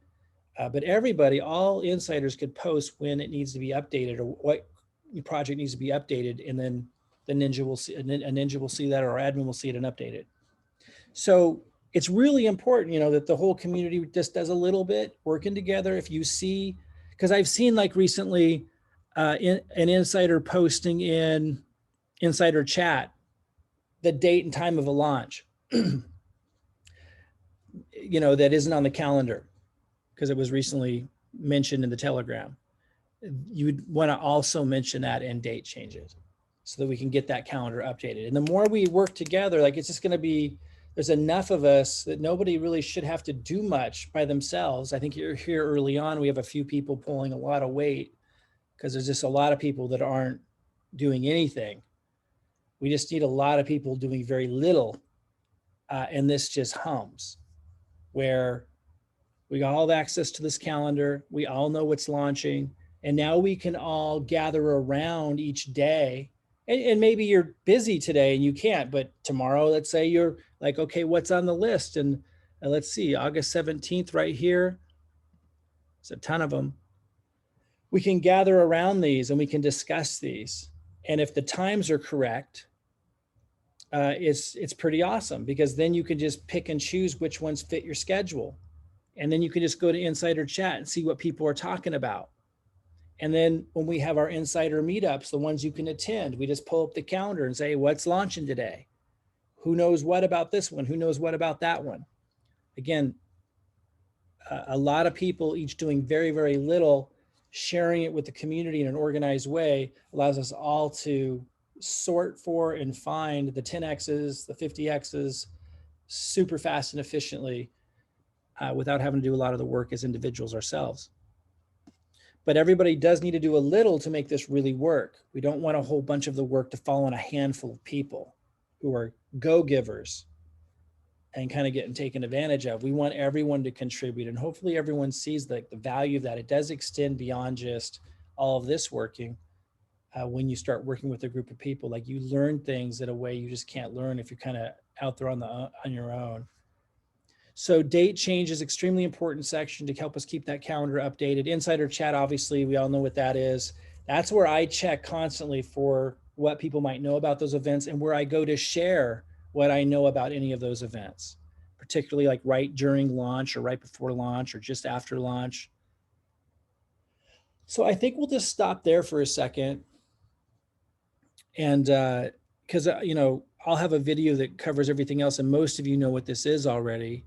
But everybody, all insiders could post when it needs to be updated or what project needs to be updated. And then the ninja will see, a ninja will see that, or our admin will see it and update it. So it's really important, that the whole community just does a little bit working together. If you see, because I've seen like recently an insider posting in insider chat the date and time of a launch, that isn't on the calendar because it was recently mentioned in the telegram. You would want to also mention that in date changes so that we can get that calendar updated. And the more we work together, like it's just going to be, there's enough of us that nobody really should have to do much by themselves. I think you're here early on. We have a few people pulling a lot of weight because there's just a lot of people that aren't doing anything. We just need a lot of people doing very little. And this just hums, where we got all the access to this calendar. We all know what's launching. And now we can all gather around each day. And maybe you're busy today and you can't, but tomorrow, let's say you're like, okay, what's on the list? And let's see, August 17th right here. There's a ton of them. We can gather around these and we can discuss these. And if the times are correct, it's pretty awesome, because then you can just pick and choose which ones fit your schedule. And then you can just go to insider chat and see what people are talking about. And then when we have our insider meetups, the ones you can attend, we just pull up the calendar and say, what's launching today? Who knows what about this one? Who knows what about that one? Again, a lot of people each doing very, very little, sharing it with the community in an organized way allows us all to sort for and find the 10Xs, the 50Xs super fast and efficiently without having to do a lot of the work as individuals ourselves. But everybody does need to do a little to make this really work. We don't want a whole bunch of the work to fall on a handful of people who are go-givers and kind of getting taken advantage of. We want everyone to contribute, and hopefully everyone sees the value of that. It does extend beyond just all of this working. When you start working with a group of people, like you learn things in a way you just can't learn if you're kind of out there on your own. So date change is extremely important section to help us keep that calendar updated. Insider chat, obviously, we all know what that is. That's where I check constantly for what people might know about those events, and where I go to share what I know about any of those events, particularly like right during launch or right before launch or just after launch. So I think we'll just stop there for a second. And because, I'll have a video that covers everything else, and most of you know what this is already.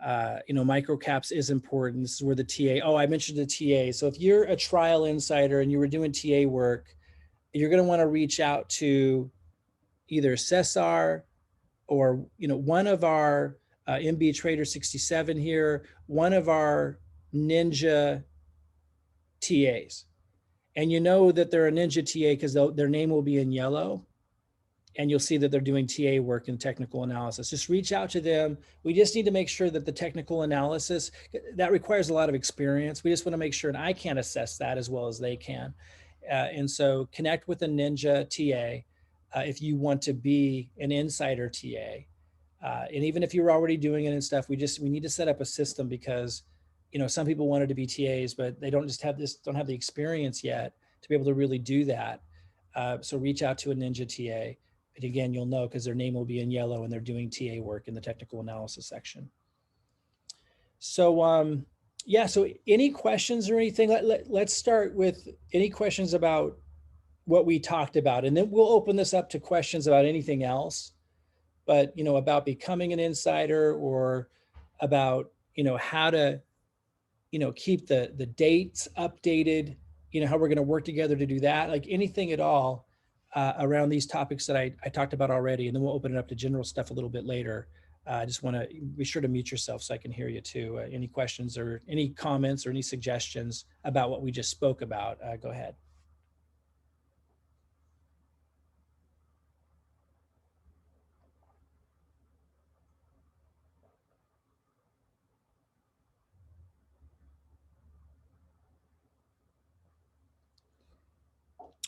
Microcaps is important. This is where the TA, I mentioned the TA. So if you're a trial insider and you were doing TA work, you're going to want to reach out to either Cesar or, one of our MB Trader 67 here, one of our Ninja TAs. And you know that they're a Ninja TA because their name will be in yellow. And you'll see that they're doing TA work in technical analysis. Just reach out to them. We just need to make sure that the technical analysis, that requires a lot of experience. We just want to make sure, and I can't assess that as well as they can. And so connect with a Ninja TA if you want to be an insider TA. And even if you're already doing it and stuff, we need to set up a system, because, some people wanted to be TAs, but they don't have the experience yet to be able to really do that. So reach out to a Ninja TA. And again, you'll know because their name will be in yellow and they're doing TA work in the technical analysis section. So Yeah, so any questions or anything? Let's start with any questions about what we talked about, and then we'll open this up to questions about anything else. But, about becoming an insider, or about, how to, keep the dates updated, how we're going to work together to do that, like anything at all around these topics that I talked about already. And then we'll open it up to general stuff a little bit later. I just want to be sure to mute yourself so I can hear you too. Any questions or any comments or any suggestions about what we just spoke about, go ahead.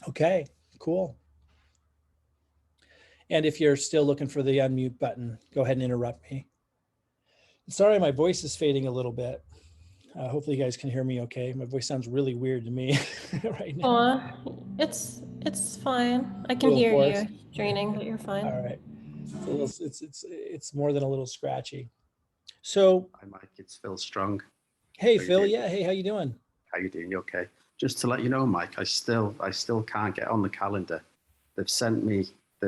Okay, cool. And if you're still looking for the unmute button, go ahead and interrupt me. Sorry, my voice is fading a little bit. Hopefully you guys can hear me okay. My voice sounds really weird to me right now. It's fine. I can hear you draining, but you're fine. All right. It's more than a little scratchy. So hi Mike, it's Phil Strong. Hey Phil, yeah. Hey, how you doing? How you doing? You okay? Just to let you know, Mike, I still can't get on the calendar. They've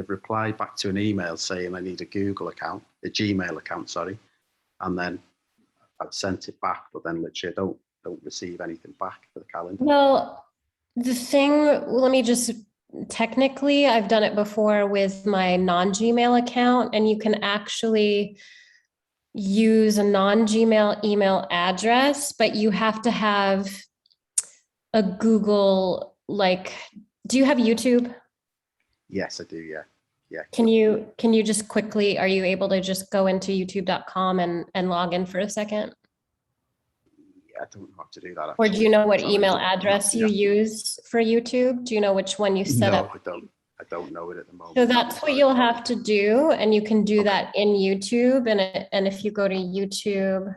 replied back to an email saying I need a Google account, a Gmail account, sorry. And then I've sent it back, but then literally I don't receive anything back for the calendar. Well, let me just, technically, I've done it before with my non-Gmail account, and you can actually use a non-Gmail email address, but you have to have a Google, do you have YouTube? Yes, I do. Yeah. Yeah. Can you just quickly, are you able to just go into youtube.com and log in for a second? Yeah, I don't know how to do that. Actually. Or do you know what email address you use for YouTube? Do you know which one you set up? No, I don't know it at the moment. So that's what you'll have to do, and you can do that in YouTube. And if you go to YouTube,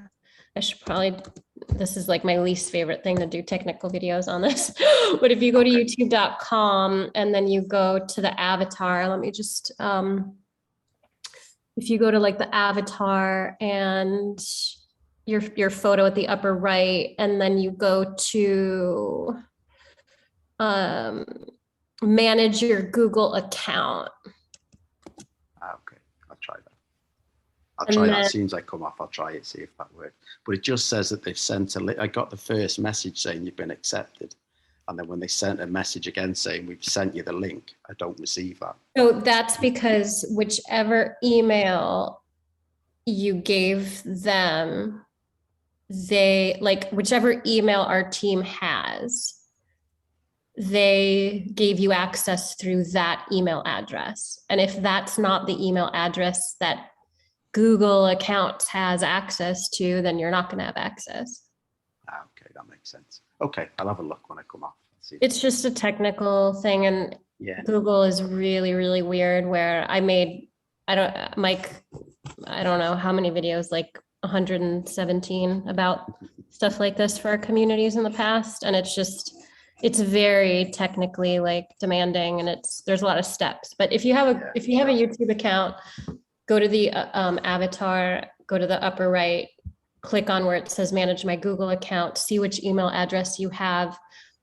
I should probably, this is like my least favorite thing to do technical videos on this, but if you go to youtube.com and then you go to the avatar, let me just, if you go to like the avatar and your photo at the upper right, and then you go to manage your Google account. Okay, I'll try that. I'll try that as soon as I come off. I'll try it, see if that works. But it just says that they've sent I got the first message saying you've been accepted. And then when they sent a message again saying we've sent you the link, I don't receive that. So that's because whichever email you gave them, whichever email our team has, they gave you access through that email address. And if that's not the email address that Google accounts has access to, then you're not going to have access. Okay, that makes sense. Okay, I'll have a look when I come off. It's just a technical thing, and yeah. Google is really, really weird where Mike, I don't know how many videos, like 117 about stuff like this for our communities in the past. And it's very technically demanding, and there's a lot of steps. But if you have a YouTube account, go to the avatar, go to the upper right, click on where it says manage my Google account, see which email address you have.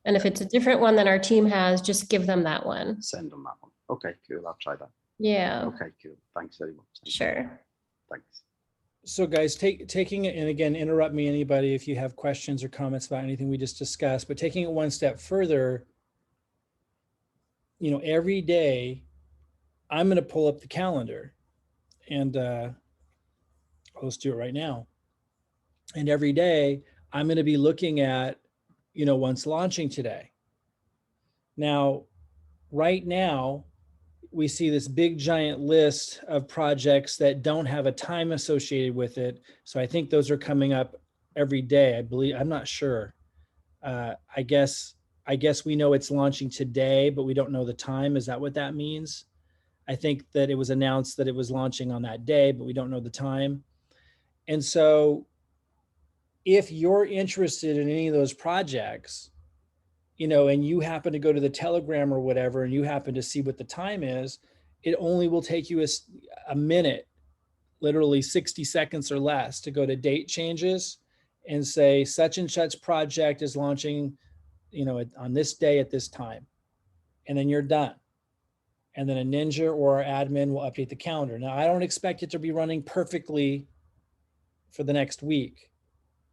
And if it's a different one than our team has, just give them that one. Send them that one. Okay, cool. I'll try that. Yeah. Okay, cool. Thanks very much. Sure. Thanks. So guys, taking it, and again, interrupt me, anybody, if you have questions or comments about anything we just discussed, but taking it one step further, every day I'm going to pull up the calendar, and let's do it right now. And every day I'm going to be looking at, what's launching today. Now, right now, we see this big giant list of projects that don't have a time associated with it. So I think those are coming up every day. I believe, I'm not sure. I guess we know it's launching today, but we don't know the time. Is that what that means? I think that it was announced that it was launching on that day, but we don't know the time. And so if you're interested in any of those projects, and you happen to go to the Telegram or whatever, and you happen to see what the time is, it only will take you a minute, literally 60 seconds or less, to go to date changes and say such and such project is launching, on this day at this time, and then you're done. And then a ninja or admin will update the calendar. Now, I don't expect it to be running perfectly for the next week,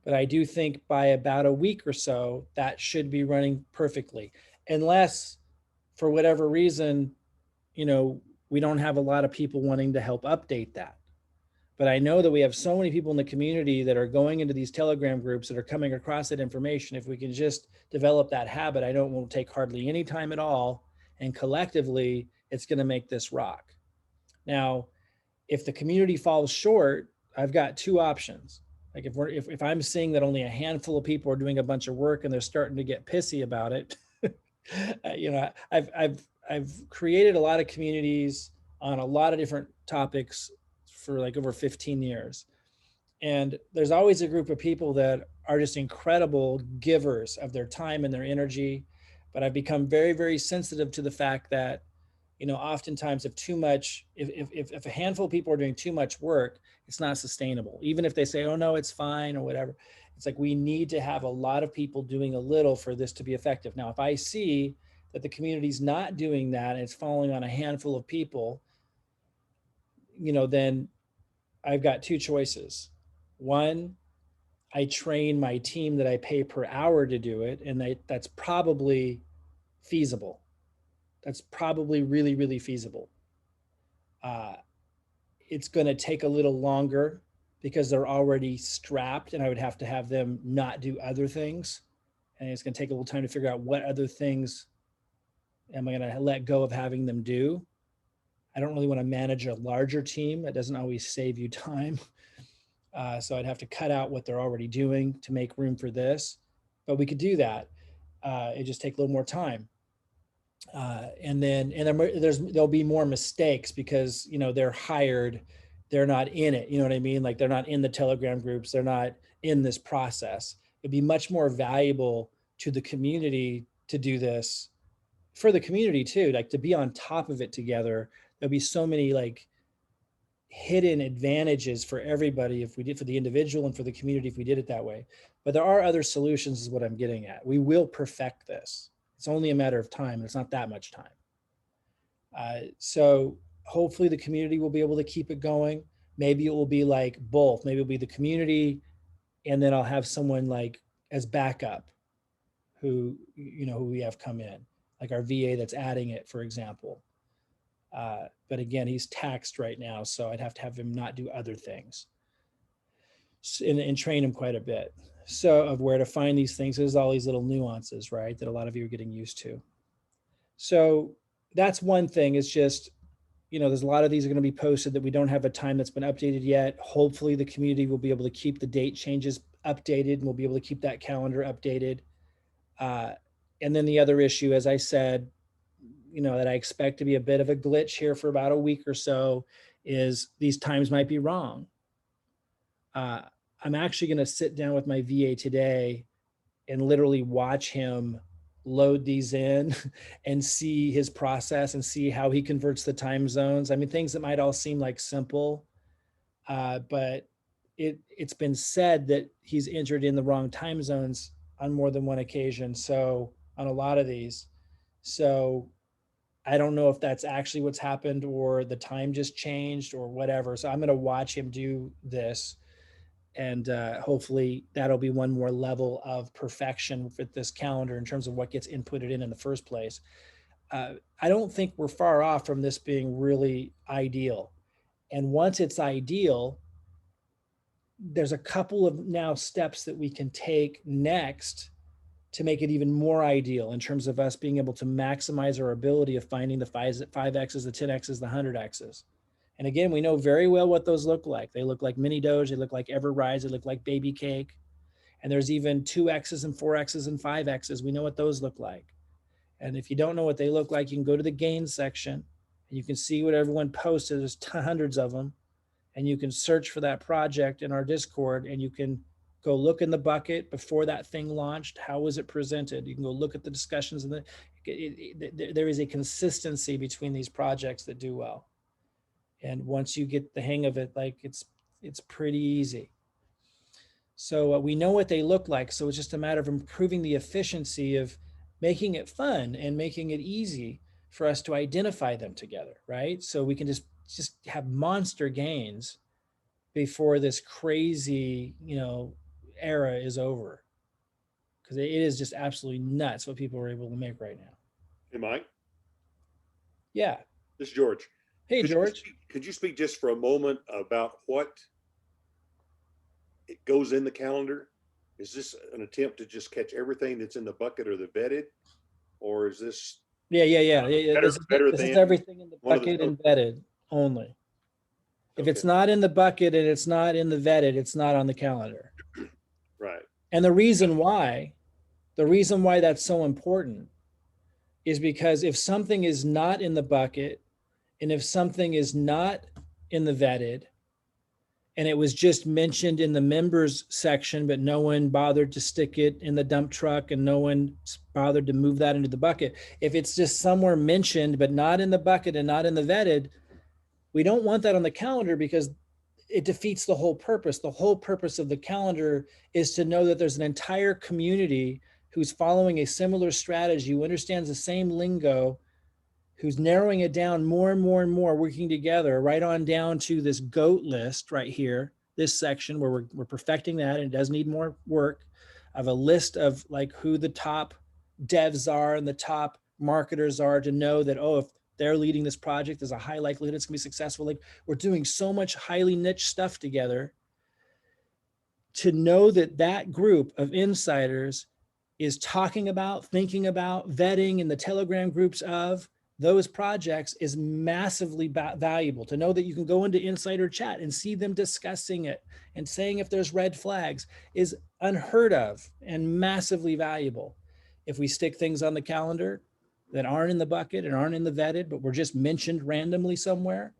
but I do think by about a week or so, that should be running perfectly. Unless for whatever reason, we don't have a lot of people wanting to help update that. But I know that we have so many people in the community that are going into these Telegram groups that are coming across that information. If we can just develop that habit, I know it won't take hardly any time at all. And collectively, it's going to make this rock. Now, if the community falls short, I've got two options. Like if I'm seeing that only a handful of people are doing a bunch of work and they're starting to get pissy about it, I've created a lot of communities on a lot of different topics for like over 15 years. And there's always a group of people that are just incredible givers of their time and their energy. But I've become very, very sensitive to the fact that, oftentimes if a handful of people are doing too much work, it's not sustainable. Even if they say, oh no, it's fine or whatever. It's like, we need to have a lot of people doing a little for this to be effective. Now, if I see that the community's not doing that and it's falling on a handful of people, then I've got two choices. One, I train my team that I pay per hour to do it, and that's probably feasible. That's probably really, really feasible. It's going to take a little longer because they're already strapped, and I would have to have them not do other things. And it's going to take a little time to figure out what other things am I going to let go of having them do. I don't really want to manage a larger team. That doesn't always save you time. So I'd have to cut out what they're already doing to make room for this. But we could do that. It just take a little more time. And there'll be more mistakes because, they're hired, they're not in it. You know what I mean? Like, they're not in the Telegram groups. They're not in this process. It'd be much more valuable to the community to do this, for the community too, like to be on top of it together. There'll be so many like hidden advantages for everybody if we did, for the individual and for the community, if we did it that way. But there are other solutions, is what I'm getting at. We will perfect this. It's only a matter of time, and it's not that much time. So hopefully the community will be able to keep it going. Maybe it will be like both. Maybe it'll be the community, and then I'll have someone like as backup who we have come in, like our VA that's adding it, for example. But again, he's taxed right now, so I'd have to have him not do other things and train him quite a bit. So of where to find these things, there's all these little nuances, right, that a lot of you are getting used to. So that's one thing. It's just, there's a lot of these are going to be posted that we don't have a time that's been updated yet. Hopefully the community will be able to keep the date changes updated, and we'll be able to keep that calendar updated. And then the other issue, as I said, that I expect to be a bit of a glitch here for about a week or so, is these times might be wrong. I'm actually going to sit down with my VA today and literally watch him load these in and see his process and see how he converts the time zones. I mean, things that might all seem like simple, but it's been said that he's entered in the wrong time zones on more than one occasion. So on a lot of these, so I don't know if that's actually what's happened or the time just changed or whatever. So I'm going to watch him do this, and hopefully that'll be one more level of perfection with this calendar in terms of what gets inputted in the first place. I don't think we're far off from this being really ideal. And once it's ideal, there's a couple of now steps that we can take next to make it even more ideal in terms of us being able to maximize our ability of finding the 5X's, the 10X's, the 100X's. And again, we know very well what those look like. They look like mini Doge, they look like Everrise, they look like baby cake. And there's even 2X's and 4X's and 5X's. We know what those look like. And if you don't know what they look like, you can go to the gains section and you can see what everyone posted. There's hundreds of them. And you can search for that project in our Discord, and you can go look in the bucket before that thing launched. How was it presented? You can go look at the discussions, and there is a consistency between these projects that do well. And once you get the hang of it, like it's pretty easy. So we know what they look like. So it's just a matter of improving the efficiency of making it fun and making it easy for us to identify them together, right? So we can just have monster gains before this crazy, era is over. Because it is just absolutely nuts what people are able to make right now. Hey, Mike, Yeah. this is George. Hey, George. Could you speak just for a moment about what it goes in the calendar? Is this an attempt to just catch everything that's in the bucket or the vetted? Or is this Yeah. better This is than everything in the one of the bucket and other? vetted only. If it's Okay. not in the bucket and it's not in the vetted, it's not on the calendar. Right. And the reason why that's so important is because if something is not in the bucket and if something is not in the vetted and it was just mentioned in the members section, but no one bothered to stick it in the dump truck and no one bothered to move that into the bucket. If it's just somewhere mentioned, but not in the bucket and not in the vetted, we don't want that on the calendar because it defeats the whole purpose. The whole purpose of the calendar is to know that there's an entire community who's following a similar strategy, who understands the same lingo, who's narrowing it down more and more and more, working together right on down to this GOAT list right here, this section where we're perfecting that, and it does need more work, of a list of like who the top devs are and the top marketers are, to know that, oh, if they're leading this project, there's a high likelihood it's gonna be successful. Like, we're doing so much highly niche stuff together to know that that group of insiders is talking about, thinking about, vetting in the Telegram groups of those projects is massively valuable. To know that you can go into insider chat and see them discussing it and saying if there's red flags is unheard of and massively valuable. If we stick things on the calendar that aren't in the bucket and aren't in the vetted, but were just mentioned randomly somewhere,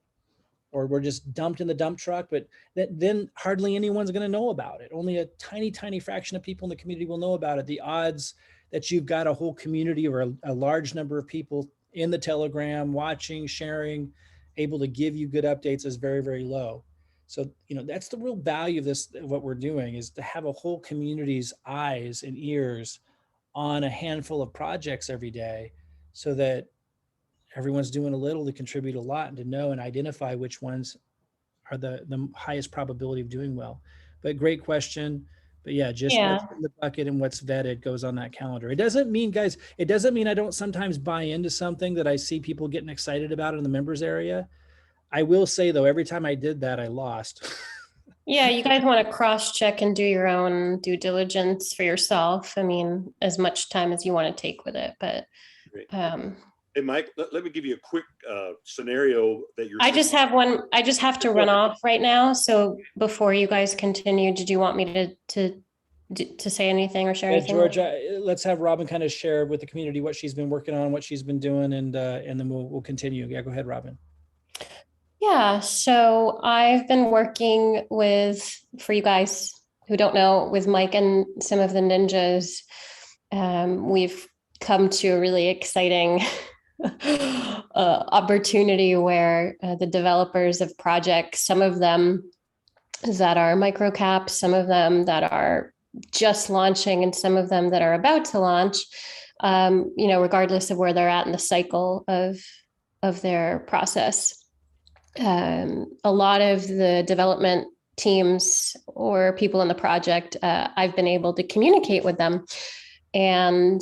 or we're just dumped in the dump truck, but then hardly anyone's going to know about it. Only a tiny, tiny fraction of people in the community will know about it. The odds that you've got a whole community or a large number of people in the Telegram, watching, sharing, able to give you good updates is very, very low. So, that's the real value of this, what we're doing, is to have a whole community's eyes and ears on a handful of projects every day, so that everyone's doing a little to contribute a lot, and to know and identify which ones are the highest probability of doing well. But great question. But yeah, just what's in the bucket and what's vetted goes on that calendar. It doesn't mean, guys, I don't sometimes buy into something that I see people getting excited about in the members area. I will say though, every time I did that, I lost. Yeah, you guys want to cross-check and do your own due diligence for yourself. I mean, as much time as you want to take with it, but Great. Hey, Mike, let me give you a quick scenario that you're. I just have one. I just have to run off right now. So before you guys continue, did you want me to say anything or share anything? George, let's have Robin kind of share with the community what she's been working on, what she's been doing, and then we'll continue. Yeah, go ahead, Robin. Yeah, so I've been working for you guys who don't know, with Mike and some of the ninjas. We've come to a really exciting opportunity where the developers of projects, some of them that are microcap, some of them that are just launching, and some of them that are about to launch, regardless of where they're at in the cycle of their process. A lot of the development teams or people in the project, I've been able to communicate with them and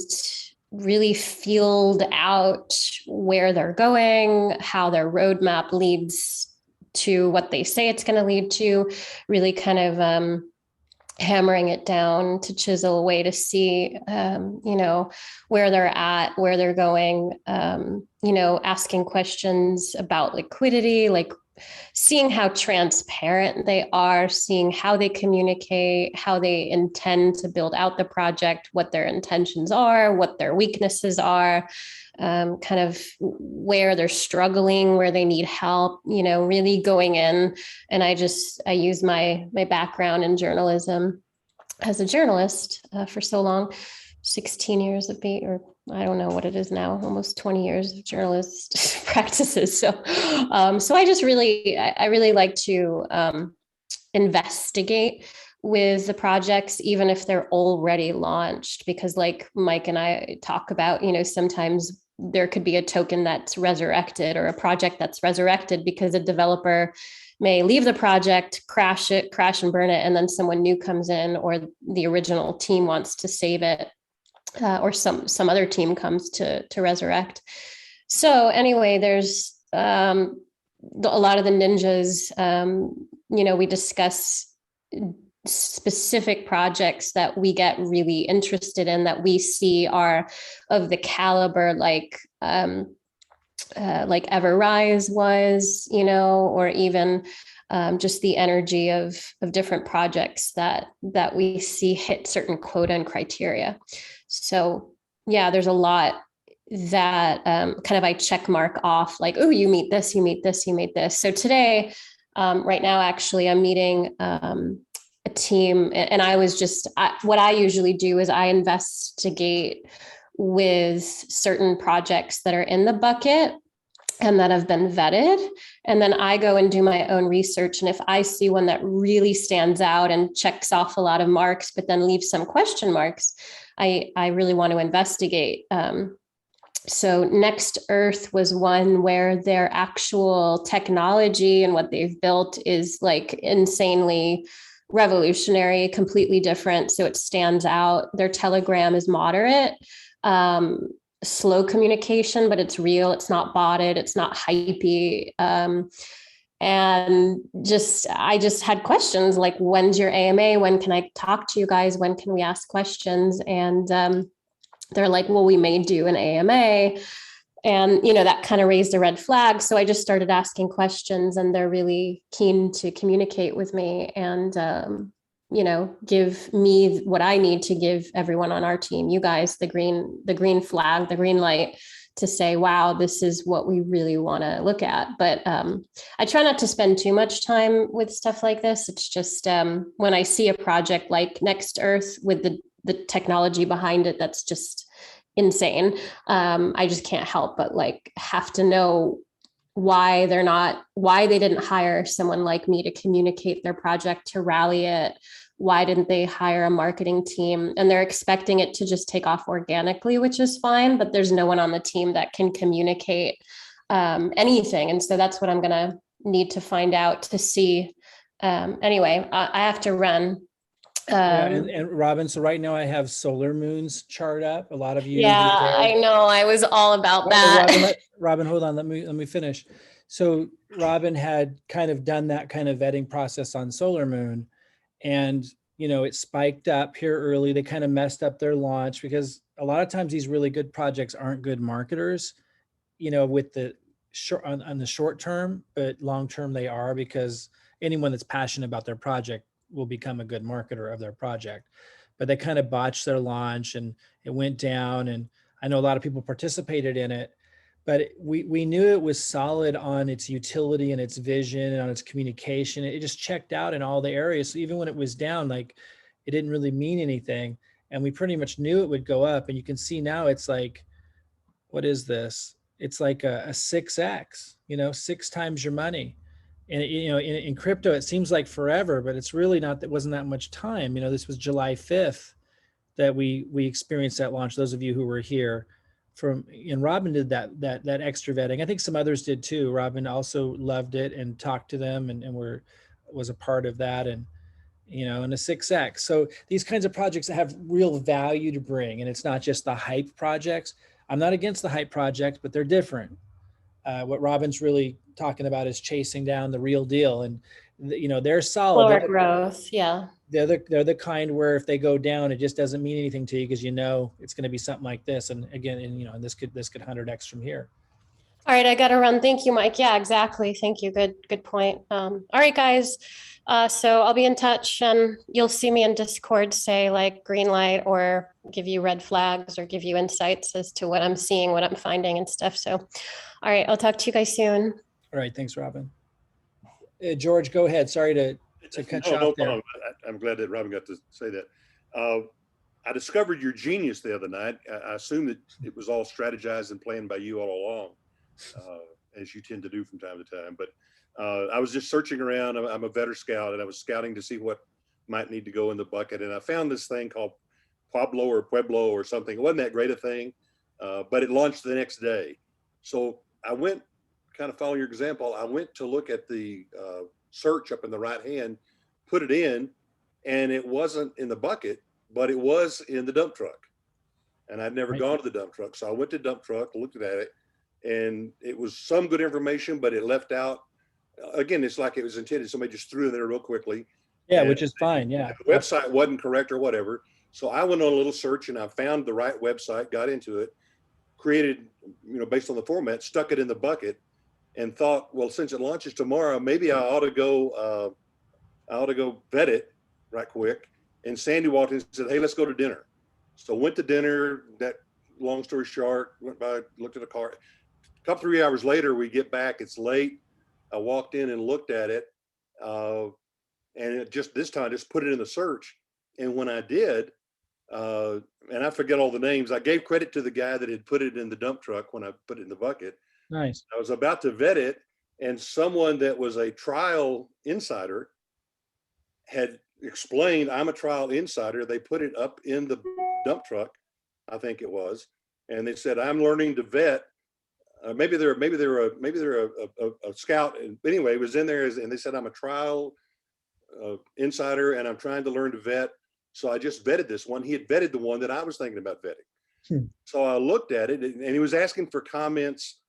really field out where they're going, how their roadmap leads to what they say it's going to lead to, really kind of hammering it down to chisel away to see, where they're at, where they're going, asking questions about liquidity, like seeing how transparent they are, seeing how they communicate, how they intend to build out the project, what their intentions are, what their weaknesses are, kind of where they're struggling, where they need help, really going in. And I use my background in journalism as a journalist for so long, 16 years of being, or I don't know what it is now, almost 20 years of journalist practices. So I really like to investigate with the projects, even if they're already launched, because like Mike and I talk about, sometimes there could be a token that's resurrected or a project that's resurrected because a developer may leave the project, crash and burn it, and then someone new comes in, or the original team wants to save it, or some other team comes to resurrect. So anyway, there's a lot of the ninjas. We discuss specific projects that we get really interested in, that we see are of the caliber like Everrise was, or even just the energy of different projects that we see hit certain quota and criteria. So yeah, there's a lot that kind of I check mark off, like, oh, you meet this, you meet this, you meet this. So today, right now, actually, I'm meeting a team, and I was what I usually do is I investigate with certain projects that are in the bucket and that have been vetted. And then I go and do my own research. And if I see one that really stands out and checks off a lot of marks, but then leaves some question marks, I really want to investigate. So Next Earth was one where their actual technology and what they've built is like insanely revolutionary, completely different. So it stands out. Their Telegram is moderate, slow communication, but it's real. It's not botted. It's not hypey. And I just had questions like, when's your AMA? When can I talk to you guys? When can we ask questions? And they're like, well, we may do an AMA. And, that kind of raised a red flag. So I just started asking questions, and they're really keen to communicate with me and, give me what I need to give everyone on our team, you guys, the green flag, the green light, to say, wow, this is what we really want to look at. But I try not to spend too much time with stuff like this. It's just when I see a project like Next Earth with the technology behind it, that's just insane. I just can't help but have to know why they didn't hire someone like me to communicate their project, to rally it. Why didn't they hire a marketing team? And they're expecting it to just take off organically, which is fine, but there's no one on the team that can communicate anything. And so that's what I'm going to need to find out to see. Anyway, I have to run. And Robin, so right now I have Solar Moon's chart up. A lot of you. Yeah, I know. I was all about that. Robin, hold on. Let me finish. So Robin had kind of done that kind of vetting process on Solar Moon, and it spiked up here early. They kind of messed up their launch because a lot of times these really good projects aren't good marketers, with the short on the short term, but long term they are, because anyone that's passionate about their project will become a good marketer of their project. But they kind of botched their launch and it went down. And I know a lot of people participated in it, but we knew it was solid on its utility and its vision and on its communication. It just checked out in all the areas. So even when it was down, it didn't really mean anything. And we pretty much knew it would go up. And you can see now it's like, what is this? It's like a 6X, 6 times your money. And in crypto, it seems like forever, but it's really not. That wasn't that much time. This was July 5th that we experienced that launch. Those of you who were here, and Robin did that extra vetting. I think some others did too. Robin also loved it and talked to them and was a part of that. And and a 6X. So these kinds of projects that have real value to bring, and it's not just the hype projects. I'm not against the hype projects, but they're different. What Robin's really talking about is chasing down the real deal, and they're solid. Slower growth, yeah. They're the kind where if they go down, it just doesn't mean anything to you because it's going to be something like this. And again, and this could 100X from here. All right, I got to run. Thank you, Mike. Yeah, exactly. Thank you. Good point. All right, guys. So I'll be in touch, and you'll see me in Discord say green light, or give you red flags, or give you insights as to what I'm seeing, what I'm finding and stuff. So, all right, I'll talk to you guys soon. All right, thanks, Robin. George, go ahead. Sorry to cut you off there. I'm glad that Robin got to say that. I discovered your genius the other night. I assume that it was all strategized and planned by you all along, as you tend to do from time to time. But I was just searching around. I'm a vetter scout, and I was scouting to see what might need to go in the bucket. And I found this thing called Pueblo or something. It wasn't that great a thing, but it launched the next day. So I went, kind of following your example, I went to look at the search up in the right hand, put it in, and it wasn't in the bucket, but it was in the dump truck. And I'd never gone to the dump truck. So I went to the dump truck, looked at it, and it was some good information, but it left out, again, it's like it was intended. Somebody just threw it in there real quickly. Yeah, and which is fine. Yeah. The website wasn't correct or whatever. So I went on a little search and I found the right website, got into it, created, based on the format, stuck it in the bucket, and thought, well, since it launches tomorrow, maybe I ought to go vet it right quick. And Sandy walked in and said, hey, let's go to dinner. So went to dinner. That, long story short, went by, looked at a car. A couple, 3 hours later, we get back. It's late. I walked in and looked at it. And it just, this time, just put it in the search. And when I did, and I forget all the names, I gave credit to the guy that had put it in the dump truck when I put it in the bucket. Nice. I was about to vet it, and someone that was a trial insider had explained, I'm a trial insider. They put it up in the dump truck, I think it was, and they said, I'm learning to vet. Maybe they're a scout. And anyway, it was in there, and they said, I'm a trial insider, and I'm trying to learn to vet. So I just vetted this one. He had vetted the one that I was thinking about vetting. So I looked at it, and he was asking for comments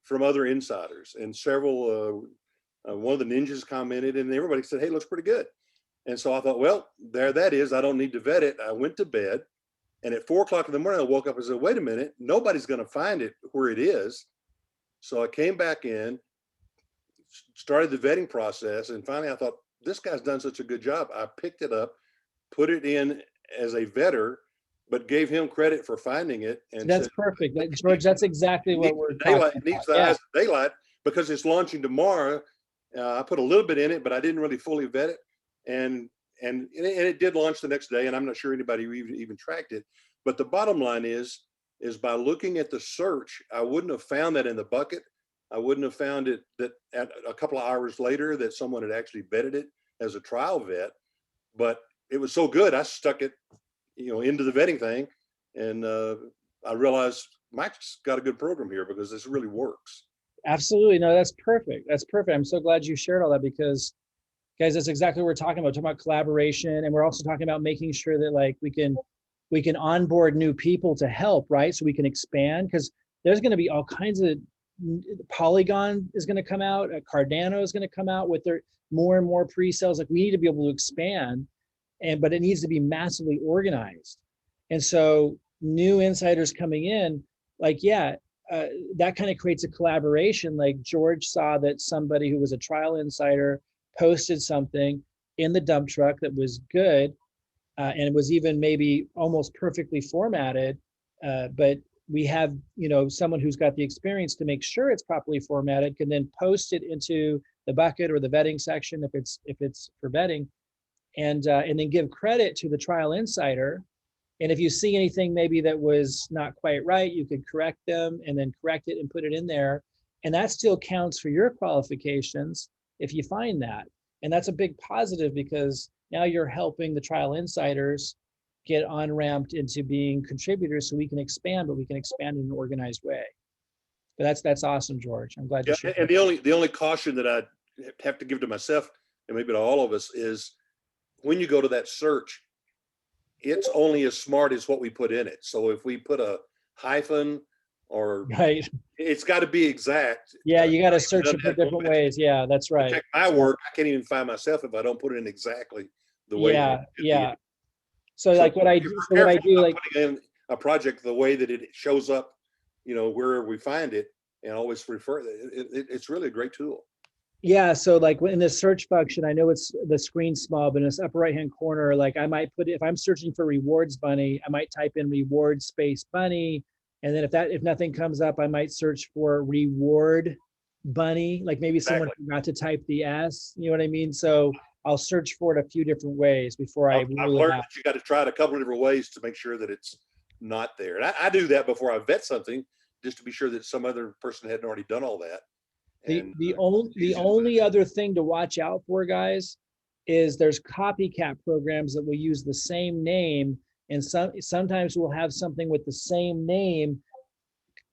from other insiders, and several, one of the ninjas commented, and everybody said, hey, looks pretty good. And so I thought, well, there that is. I don't need to vet it. I went to bed, and at 4 o'clock in the morning, I woke up and said, wait a minute, nobody's going to find it where it is. So I came back in, started the vetting process, and finally I thought, this guy's done such a good job. I picked it up, put it in as a vetter, but gave him credit for finding it. And that's said, perfect. George, that's exactly what we're talking about. It needs the eyes of daylight because it's launching tomorrow. I put a little bit in it, but I didn't really fully vet it. And it did launch the next day, and I'm not sure anybody even tracked it. But the bottom line is by looking at the search, I wouldn't have found that in the bucket. I wouldn't have found it that at a couple of hours later that someone had actually vetted it as a trial vet. But it was so good, I stuck it, into the vetting thing, and I realized Mike's got a good program here because this really works. Absolutely. No, that's perfect. That's perfect. I'm so glad you shared all that because, guys, that's exactly what we're talking about. We're talking about collaboration, and we're also talking about making sure that like we can onboard new people to help, right? So we can expand, because there's going to be all kinds of, Polygon is going to come out, Cardano is going to come out with their more and more pre-sales. Like, we need to be able to expand, but it needs to be massively organized. And so new insiders coming in, like, that kind of creates a collaboration. Like, George saw that somebody who was a trial insider posted something in the dump truck that was good, and it was even maybe almost perfectly formatted, but we have someone who's got the experience to make sure it's properly formatted, can then post it into the bucket or the vetting section if it's for vetting, and then give credit to the trial insider. And if you see anything maybe that was not quite right, you could correct them and then correct it and put it in there, and that still counts for your qualifications if you find that. And that's a big positive, because now you're helping the trial insiders get on-ramped into being contributors, so we can expand, but we can expand in an organized way. But that's awesome, George. I'm glad you shared. And the only caution that I have to give to myself, and maybe to all of us, is when you go to that search, it's only as smart as what we put in it. So if we put a hyphen or right, it's got to be exact. Yeah, you got to search it in different ways. Yeah, that's right. Check my work. I can't even find myself if I don't put it in exactly the way. Yeah. So like what I do, like putting in a project the way that it shows up, wherever we find it, and always refer. It's really a great tool. Yeah. So like in the search function, I know it's the screen small, but in this upper right hand corner, like I might put, if I'm searching for rewards bunny, I might type in reward space bunny. And then if nothing comes up, I might search for reward bunny. Like maybe someone forgot to type the S, you know what I mean? So I'll search for it a few different ways before I rule it out. I've learned that you got to try it a couple of different ways to make sure that it's not there. And I do that before I vet something, just to be sure that some other person hadn't already done all that. The only other thing to watch out for, guys, is there's copycat programs that will use the same name, and sometimes we'll have something with the same name.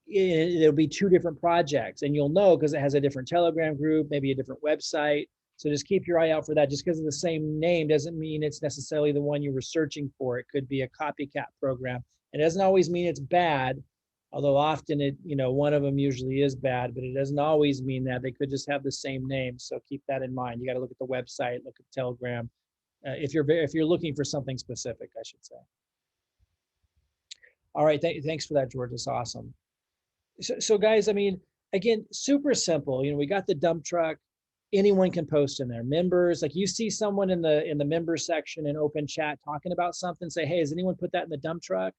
It'll be two different projects, and you'll know because it has a different Telegram group, maybe a different website. So just keep your eye out for that. Just because of the same name doesn't mean it's necessarily the one you were searching for. It could be a copycat program. It doesn't always mean it's bad, although often it, one of them usually is bad, but it doesn't always mean that. They could just have the same name. So keep that in mind. You got to look at the website, look at Telegram, if you're looking for something specific, I should say. All right, thanks for that, George. That's awesome. So guys, I mean, again, super simple. We got the dump truck. Anyone can post in there. Members, like you see someone in the members section in open chat talking about something, say, hey, has anyone put that in the dump truck?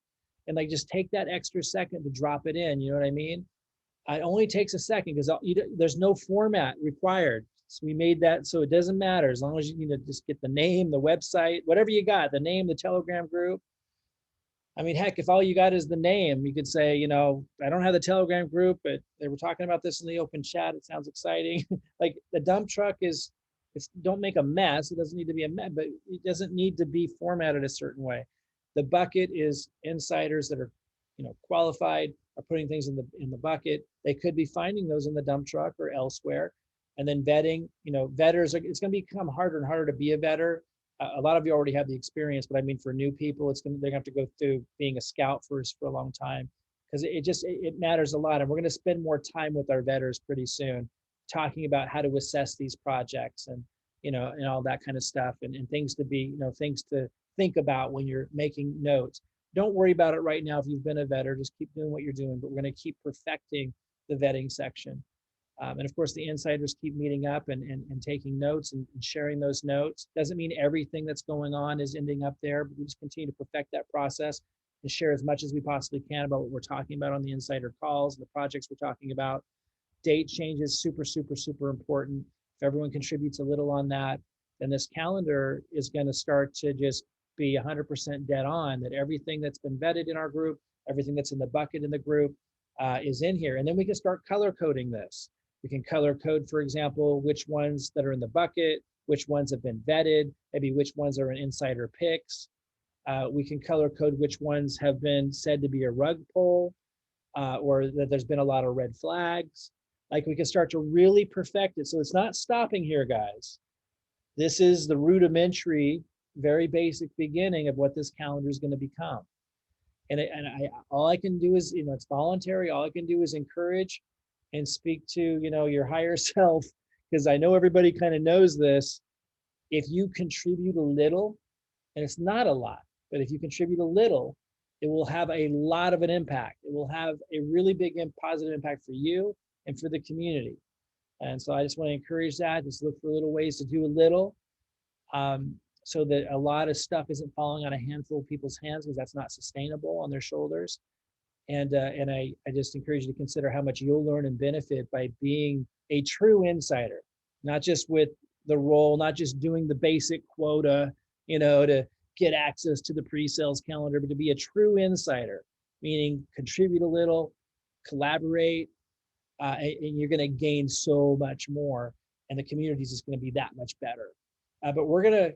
And like just take that extra second to drop it in. You know what I mean? It only takes a second because there's no format required. So we made that so it doesn't matter as long as you just get the name, the website, whatever you got, the name, the Telegram group. I mean, heck, if all you got is the name, you could say, I don't have the Telegram group, but they were talking about this in the open chat. It sounds exciting. Like the dump truck don't make a mess. It doesn't need to be a mess, but it doesn't need to be formatted a certain way. The bucket is insiders that are, qualified, are putting things in the bucket. They could be finding those in the dump truck or elsewhere. And then vetting, vetters, it's going to become harder and harder to be a vetter. A lot of you already have the experience, but I mean, for new people, they're gonna have to go through being a scout for a long time, because it matters a lot. And we're going to spend more time with our vetters pretty soon, talking about how to assess these projects and, and all that kind of stuff, and things to be, things to think about when you're making notes. Don't worry about it right now if you've been a vetter, just keep doing what you're doing, but we're going to keep perfecting the vetting section. And of course, the insiders keep meeting up and taking notes and sharing those notes. Doesn't mean everything that's going on is ending up there, but we just continue to perfect that process and share as much as we possibly can about what we're talking about on the insider calls, the projects we're talking about. Date changes, super, super, super important. If everyone contributes a little on that, then this calendar is going to start to just be 100% dead on, that everything that's been vetted in our group, everything that's in the bucket in the group is in here. And then we can start color coding this. We can color code, for example, which ones that are in the bucket, which ones have been vetted, maybe which ones are in insider picks. We can color code which ones have been said to be a rug pull, or that there's been a lot of red flags. Like we can start to really perfect it. So it's not stopping here, guys. This is the rudimentary, very basic beginning of what this calendar is going to become. And all I can do is, it's voluntary. All I can do is encourage and speak to, your higher self, because I know everybody kind of knows this. If you contribute a little, and it's not a lot, but if you contribute a little, it will have a lot of an impact. It will have a really big and positive impact for you and for the community. And so I just want to encourage that. Just look for little ways to do a little, so that a lot of stuff isn't falling on a handful of people's hands, because that's not sustainable on their shoulders. And I just encourage you to consider how much you'll learn and benefit by being a true insider, not just with the role, not just doing the basic quota, to get access to the pre-sales calendar, but to be a true insider, meaning contribute a little, collaborate, and you're going to gain so much more, and the community is just going to be that much better. But we're going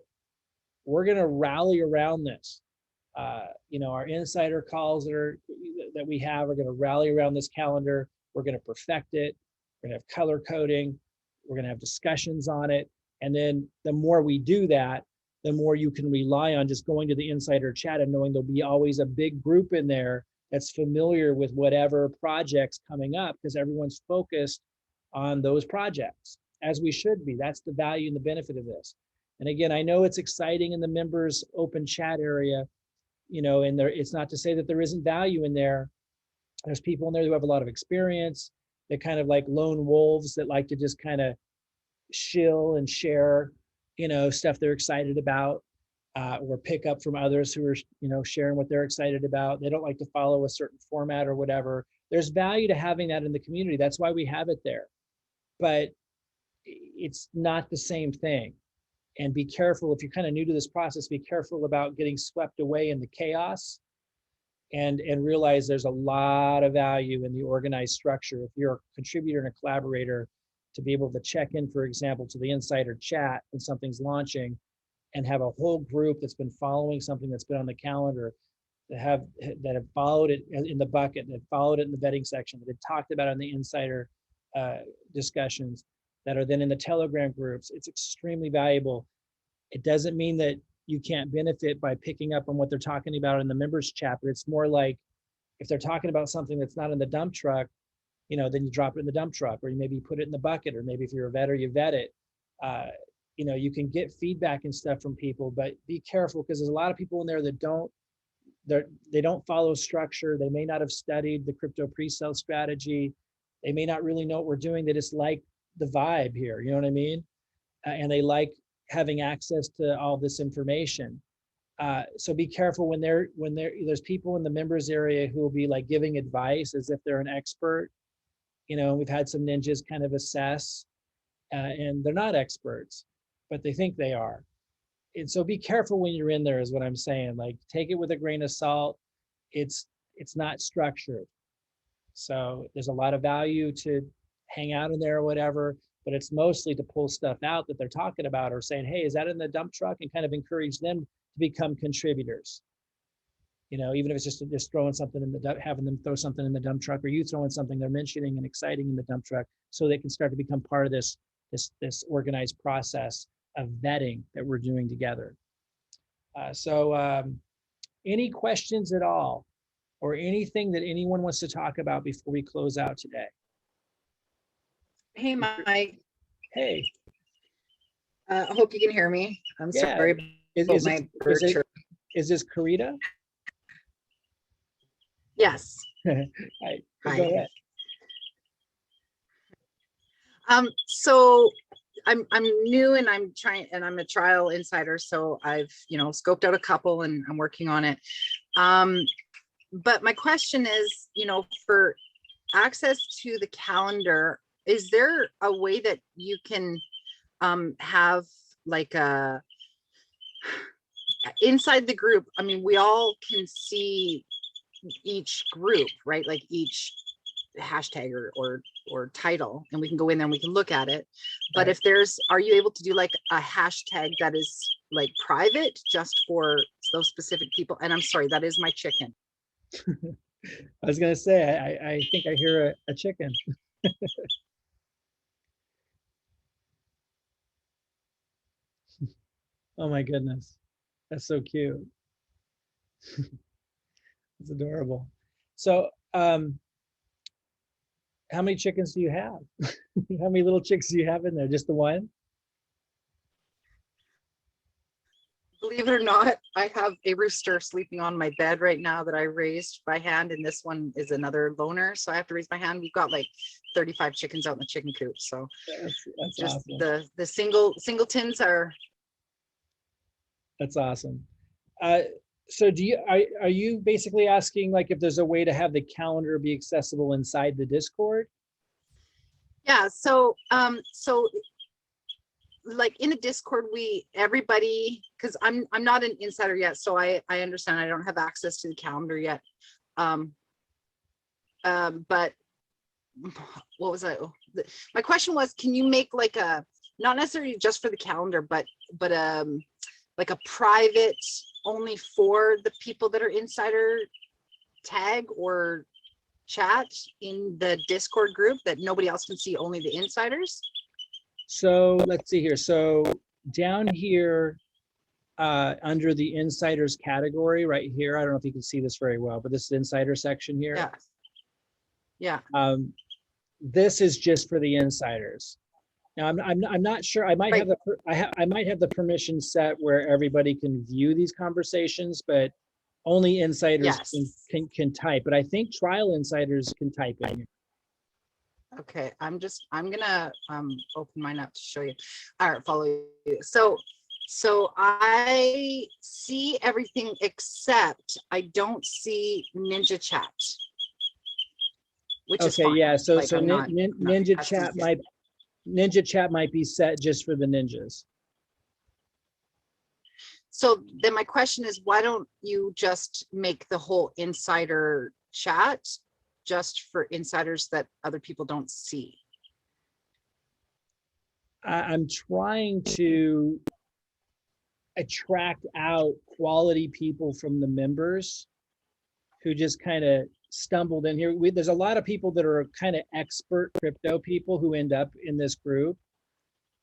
to rally around this. Our insider calls that we have are going to rally around this calendar. We're going to perfect it. We're going to have color coding. We're going to have discussions on it. And then the more we do that, the more you can rely on just going to the insider chat and knowing there'll be always a big group in there that's familiar with whatever projects coming up, because everyone's focused on those projects, as we should be. That's the value and the benefit of this. And again, I know it's exciting in the members open chat area, and it's not to say that there isn't value in there. There's people in there who have a lot of experience. They're kind of like lone wolves that like to just kind of shill and share, stuff they're excited about, or pick up from others who are, sharing what they're excited about. They don't like to follow a certain format or whatever. There's value to having that in the community. That's why we have it there. But it's not the same thing. And be careful, if you're kind of new to this process, be careful about getting swept away in the chaos, and realize there's a lot of value in the organized structure. If you're a contributor and a collaborator, to be able to check in, for example, to the insider chat when something's launching, and have a whole group that's been following something that's been on the calendar, that have followed it in the bucket, that followed it in the vetting section, that had talked about it in the insider discussions, that are then in the Telegram groups. It's extremely valuable. It doesn't mean that you can't benefit by picking up on what they're talking about in the members chat, but it's more like if they're talking about something that's not in the dump truck, you know, then you drop it in the dump truck, or you maybe put it in the bucket, or maybe if you're a vetter, you vet it. You know, you can get feedback and stuff from people, but be careful because there's a lot of people in there that they don't follow structure. They may not have studied the crypto pre-sale strategy. They may not really know what we're doing. They just like the vibe here, you know what I mean? And they like having access to all this information. So be careful when there's people in the members area who will be like giving advice as if they're an expert. You know, we've had some ninjas kind of assess, and they're not experts, but they think they are. And so be careful when you're in there is what I'm saying. Like, take it with a grain of salt. It's not structured. So there's a lot of value to hang out in there or whatever, but it's mostly to pull stuff out that they're talking about or saying, hey, is that in the dump truck? And kind of encourage them to become contributors. You know, even if it's just throwing something in the having them throw something in the dump truck, or you throwing something they're mentioning and exciting in the dump truck, so they can start to become part of this organized process of vetting that we're doing together. Any questions at all, or anything that anyone wants to talk about before we close out today? Hey, Mike. Hey. I hope you can hear me. I'm Yeah. sorry Is this Karita? Yes. Hi. Hi. Go ahead. So I'm new and I'm a trial insider. So I've, scoped out a couple and I'm working on it. But my question is, for access to the calendar, is there a way that you can have like inside the group? I mean, we all can see each group, right? Like each hashtag or title, and we can go in there and we can look at it. But Right. are you able to do like a hashtag that is like private just for those specific people? And I'm sorry, that is my chicken. I was gonna say, I think I hear a chicken. Oh my goodness, that's so cute. It's adorable. So, how many chickens do you have? How many little chicks do you have in there? Just the one? Believe it or not, I have a rooster sleeping on my bed right now that I raised by hand, and this one is another loner, so I have to raise by hand. We've got like 35 chickens out in the chicken coop, so That's just awesome. the singletons are. That's awesome. So are you basically asking like if there's a way to have the calendar be accessible inside the Discord? Yeah, so like in a Discord, everybody, because I'm not an insider yet, so I understand I don't have access to the calendar yet. But what was my question was, can you make like not necessarily just for the calendar, but like a private only for the people that are insider tag or chat in the Discord group that nobody else can see, only the insiders? So let's see here. So down here, under the insiders category right here, I don't know if you can see this very well, but this is the insider section here. Yeah. This is just for the insiders. Now I'm not sure. I might have the permission set where everybody can view these conversations, but only insiders can type. But I think trial insiders can type in here. Okay, I'm gonna open mine up to show you. All right, follow you. So I see everything except I don't see Ninja Chat, which is Okay, fine. yeah. So Like, so I'm not Ninja Chat might be set just for the ninjas. So then my question is, why don't you just make the whole insider chat just for insiders that other people don't see? I'm trying to attract out quality people from the members who just kind of stumbled in here. There's a lot of people that are kind of expert crypto people who end up in this group,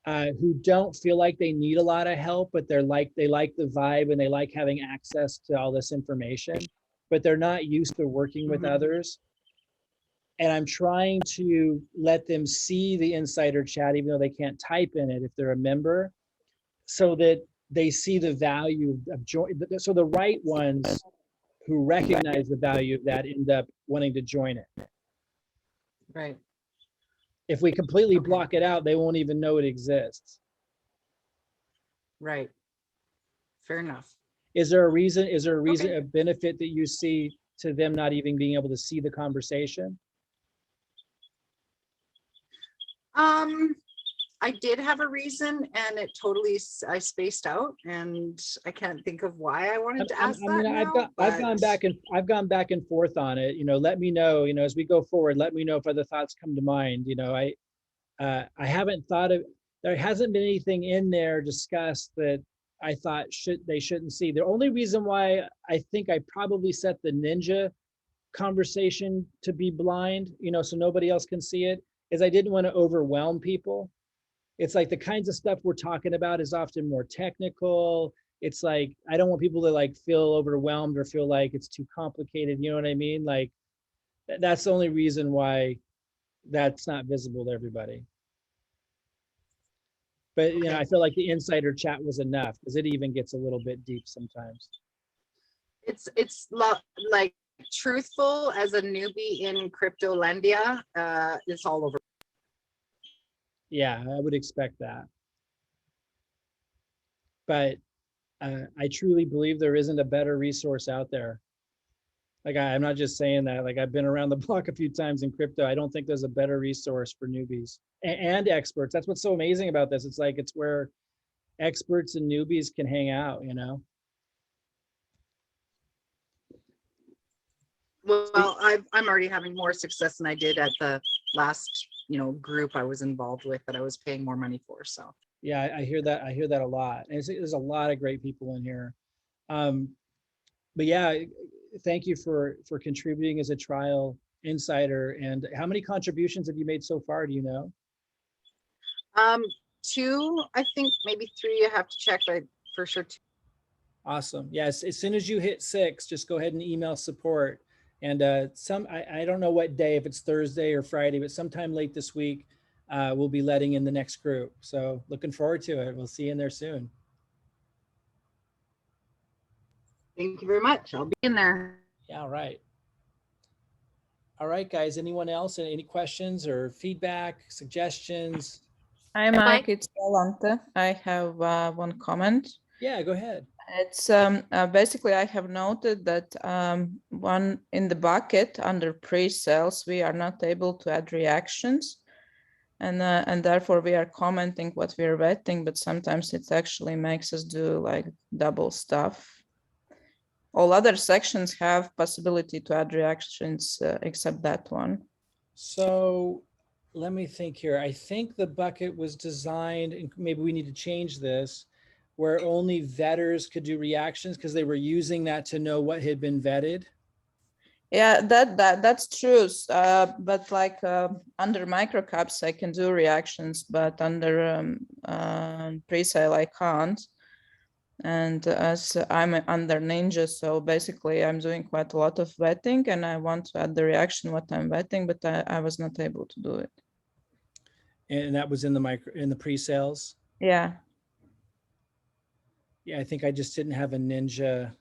who don't feel like they need a lot of help, but they like the vibe and they like having access to all this information, but they're not used to working with others. And I'm trying to let them see the insider chat, even though they can't type in it if they're a member, so that they see the value of join. So the right ones who recognize the value of that end up wanting to join it. Right. If we completely block it out, they won't even know it exists. Right. Fair enough. Is there a reason, a benefit that you see to them not even being able to see the conversation? I did have a reason, and it totally, I spaced out, and I can't think of why I wanted to ask that now, I've gone back and forth on it. Let me know, as we go forward, let me know if other thoughts come to mind. I haven't thought of, there hasn't been anything in there discussed that I thought they shouldn't see. The only reason why I think I probably set the ninja conversation to be blind, so nobody else can see it, is I didn't want to overwhelm people. It's like the kinds of stuff we're talking about is often more technical. It's like, I don't want people to like feel overwhelmed or feel like it's too complicated. You know what I mean? Like, that's the only reason why that's not visible to everybody. But I feel like the insider chat was enough, because it even gets a little bit deep sometimes. It's like truthful as a newbie in Cryptolandia. It's all over. Yeah, I would expect that. But I truly believe there isn't a better resource out there. Like, I'm not just saying that. Like, I've been around the block a few times in crypto. I don't think there's a better resource for newbies and experts. That's what's so amazing about this. It's like, it's where experts and newbies can hang out, Well, I'm already having more success than I did at the last, group I was involved with that I was paying more money for. So yeah, I hear that. I hear that a lot. And there's a lot of great people in here. But yeah, thank you for contributing as a trial insider. And how many contributions have you made so far? Do you know? 2, I think, maybe 3. I have to check, but for sure 2. Awesome. Yes, as soon as you hit 6, just go ahead and email support. And I don't know what day, if it's Thursday or Friday, but sometime late this week, we'll be letting in the next group. So looking forward to it. We'll see you in there soon. Thank you very much. I'll be in there. Yeah, all right. All right, guys. Anyone else? Any questions or feedback, suggestions? Hi, Mike. It's Yolanta. I have one comment. Yeah, go ahead. It's basically, I have noted that one in the bucket under pre-sales, we are not able to add reactions. And therefore we are commenting what we are vetting, but sometimes it actually makes us do like double stuff. All other sections have possibility to add reactions except that one. So let me think here. I think the bucket was designed, and maybe we need to change this, where only vetters could do reactions because they were using that to know what had been vetted. Yeah, that's true. But like under microcaps, I can do reactions, but under presale, I can't. And as I'm under Ninja, so basically I'm doing quite a lot of vetting, and I want to add the reaction what I'm vetting, but I was not able to do it. And that was in the pre-sales? Yeah. Yeah, I think I just didn't have a Ninja.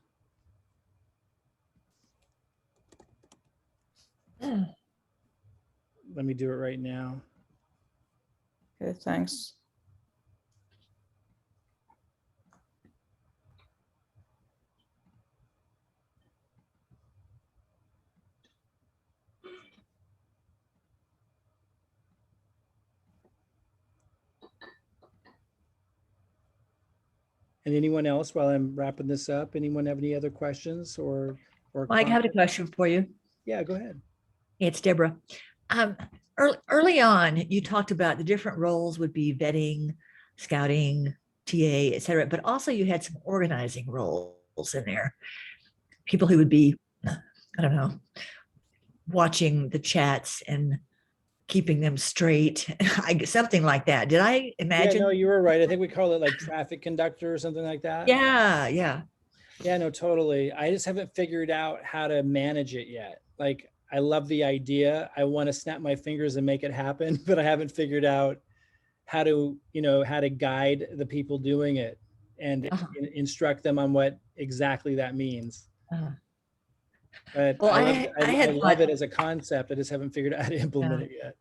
Let me do it right now. Okay, thanks. And anyone else, while I'm wrapping this up, anyone have any other questions or Mike, I have a question for you. Yeah, go ahead. It's Deborah. Early on, you talked about the different roles would be vetting, scouting, TA, et cetera, but also you had some organizing roles in there. People who would be, I don't know, watching the chats and keeping them straight, something like that. Did I Yeah, imagine? no, you were right. I think we call it like traffic conductor or something like that. Yeah, yeah. Yeah, no, totally. I just haven't figured out how to manage it yet. Like, I love the idea. I want to snap my fingers and make it happen, but I haven't figured out how to, how to guide the people doing it and Uh-huh. instruct them on what exactly that means. Uh-huh. But Well, I I had love thought, it as a concept. I just haven't figured out how to implement it yet.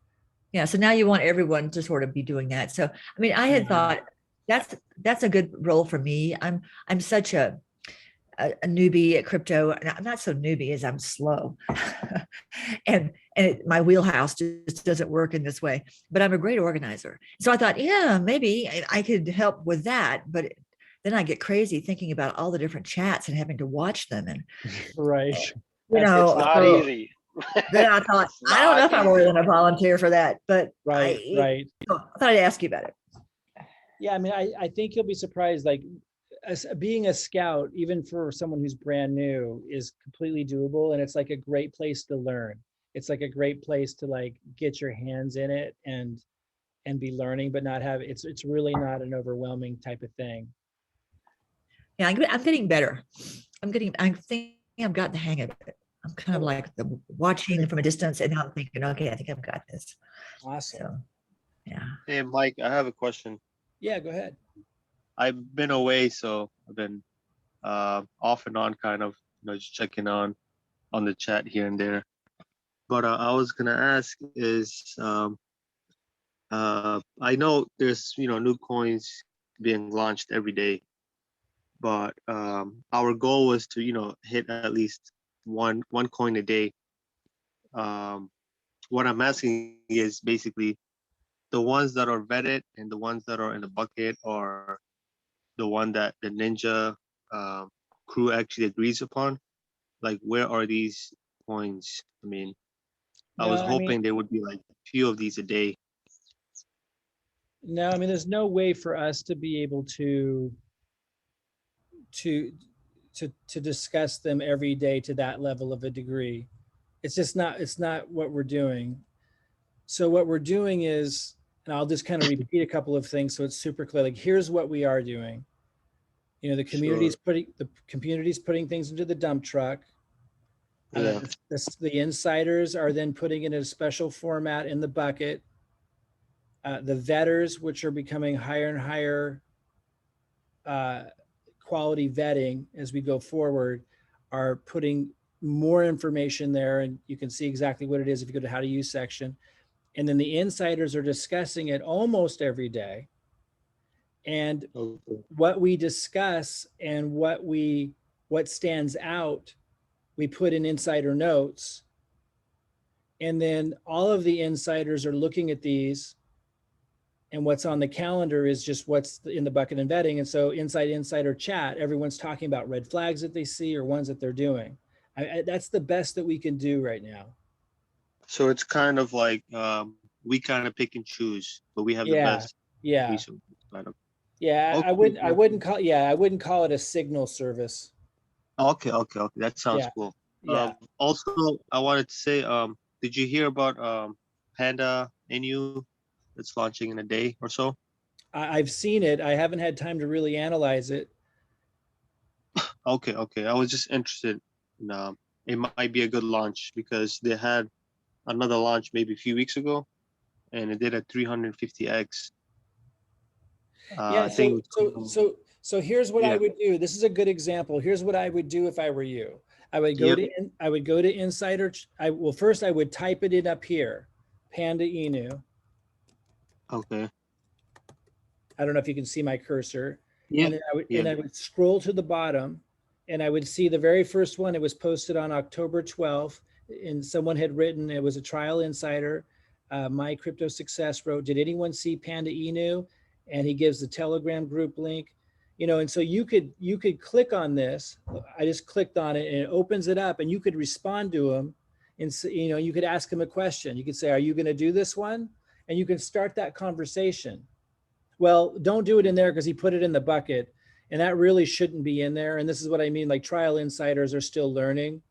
yeah. So now you want everyone to sort of be doing that. So, I mean, I had Yeah. thought that's a good role for me. I'm such a newbie at crypto, and I'm not so newbie as I'm slow, and my wheelhouse just doesn't work in this way. But I'm a great organizer, so I thought, yeah, maybe I could help with that. But then I get crazy thinking about all the different chats and having to watch them, and Right. It's not so easy. then I thought, It's I don't know if not I'm really easy. going to volunteer for that, but Right. I thought I'd ask you about it. Yeah, I mean, I think you'll be surprised. Like, being a scout, even for someone who's brand new, is completely doable, and it's like a great place to learn. It's like a great place to like get your hands in it and be learning, but not have it's really not an overwhelming type of thing. Yeah, I'm getting better. I think I've got the hang of it. I'm kind of like watching from a distance, and now I'm thinking, okay, I think I've got this. Awesome. So, yeah. Hey, Mike, I have a question. Yeah, go ahead. I've been away, so I've been off and on, kind of, just checking on the chat here and there. But I was gonna ask is, I know there's new coins being launched every day, but our goal was to hit at least one coin a day. What I'm asking is basically the ones that are vetted and the ones that are in the bucket, or the one that the Ninja crew actually agrees upon. Like, where are these coins? I mean, I was hoping there would be like a few of these a day. No, I mean, there's no way for us to be able to discuss them every day to that level of a degree. It's just not, it's not what we're doing. So what we're doing is, and I'll just kind of repeat a couple of things so it's super clear. Like, here's what we are doing. The community's putting things into the dump truck. Yeah. The insiders are then putting it in a special format in the bucket. The vetters, which are becoming higher and higher quality vetting as we go forward, are putting more information there, and you can see exactly what it is if you go to how to use section. And then the insiders are discussing it almost every day. And what we discuss and what stands out, we put in insider notes. And then all of the insiders are looking at these, and what's on the calendar is just what's in the bucket and vetting. And so insider chat, everyone's talking about red flags that they see or ones that they're doing. That's the best that we can do right now. So it's kind of like we kind of pick and choose, but we have the best. Yeah. Kind of. Yeah. Okay. I wouldn't call it a signal service. Okay. That sounds cool. Yeah. Also, I wanted to say, did you hear about Panda NU that's launching in a day or so? I've seen it. I haven't had time to really analyze it. Okay. I was just interested in, it might be a good launch because they had another launch maybe a few weeks ago, and it did a 350x. Yeah. So here's what I would do. This is a good example. Here's what I would do if I were you. I would go to Insider. I would type it in up here, Panda Inu. Okay. I don't know if you can see my cursor. Yeah. And then I would scroll to the bottom, and I would see the very first one. It was posted on October 12th, and someone had written, it was a trial insider. My Crypto Success wrote, did anyone see Panda Inu? And he gives the Telegram group link, and so you could click on this. I just clicked on it and it opens it up, and you could respond to him, and you could ask him a question. You could say, are you going to do this one? And you can start that conversation Well, don't do it in there because he put it in the bucket, and that really shouldn't be in there. And this is what I mean, like trial insiders are still learning.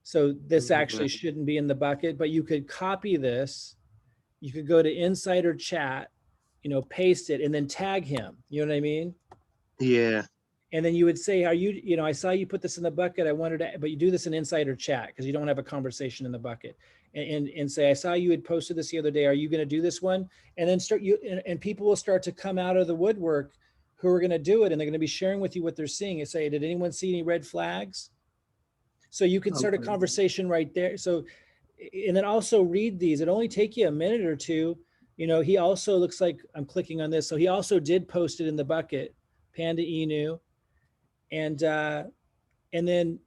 So this actually shouldn't be in the bucket, but you could copy this. You could go to insider chat, paste it and then tag him. You know what I mean? Yeah. And then you would say, I saw you put this in the bucket. I wanted to, but you do this in insider chat because you don't have a conversation in the bucket, and say, I saw you had posted this the other day. Are you going to do this one? And then and people will start to come out of the woodwork who are going to do it. And they're going to be sharing with you what they're seeing and say, did anyone see any red flags? So you can start a conversation right there. So, and then also read these. It only take you a minute or two. He also looks like I'm clicking on this. So he also did post it in the bucket, Panda Inu. And then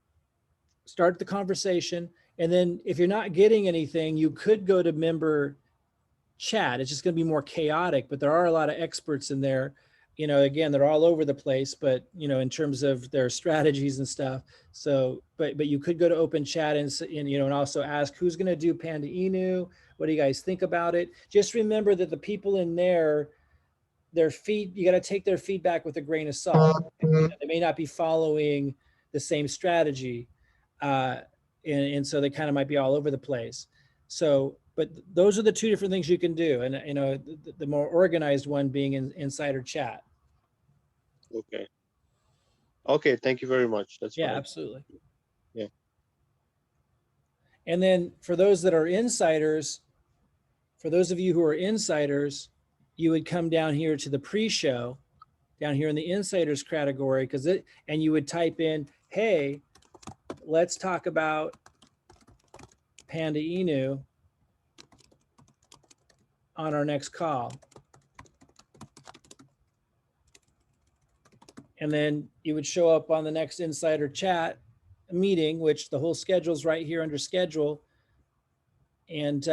start the conversation. And then if you're not getting anything, you could go to member chat. It's just going to be more chaotic, but there are a lot of experts in there. Again, they're all over the place, but in terms of their strategies and stuff. So, but you could go to open chat and also ask who's going to do Panda Inu. What do you guys think about it? Just remember that the people in there, you got to take their feedback with a grain of salt. They may not be following the same strategy. And so they kind of might be all over the place. So, but those are the two different things you can do. And, the more organized one being in insider chat. Okay. Okay. Thank you very much. That's Yeah, fine. absolutely. Yeah. And then for those that are insiders, for those of you who are insiders, you would come down here to the pre-show, down here in the insiders category, and you would type in, hey, let's talk about Panda Inu on our next call. And then you would show up on the next insider chat meeting, which the whole schedule's right here under schedule. And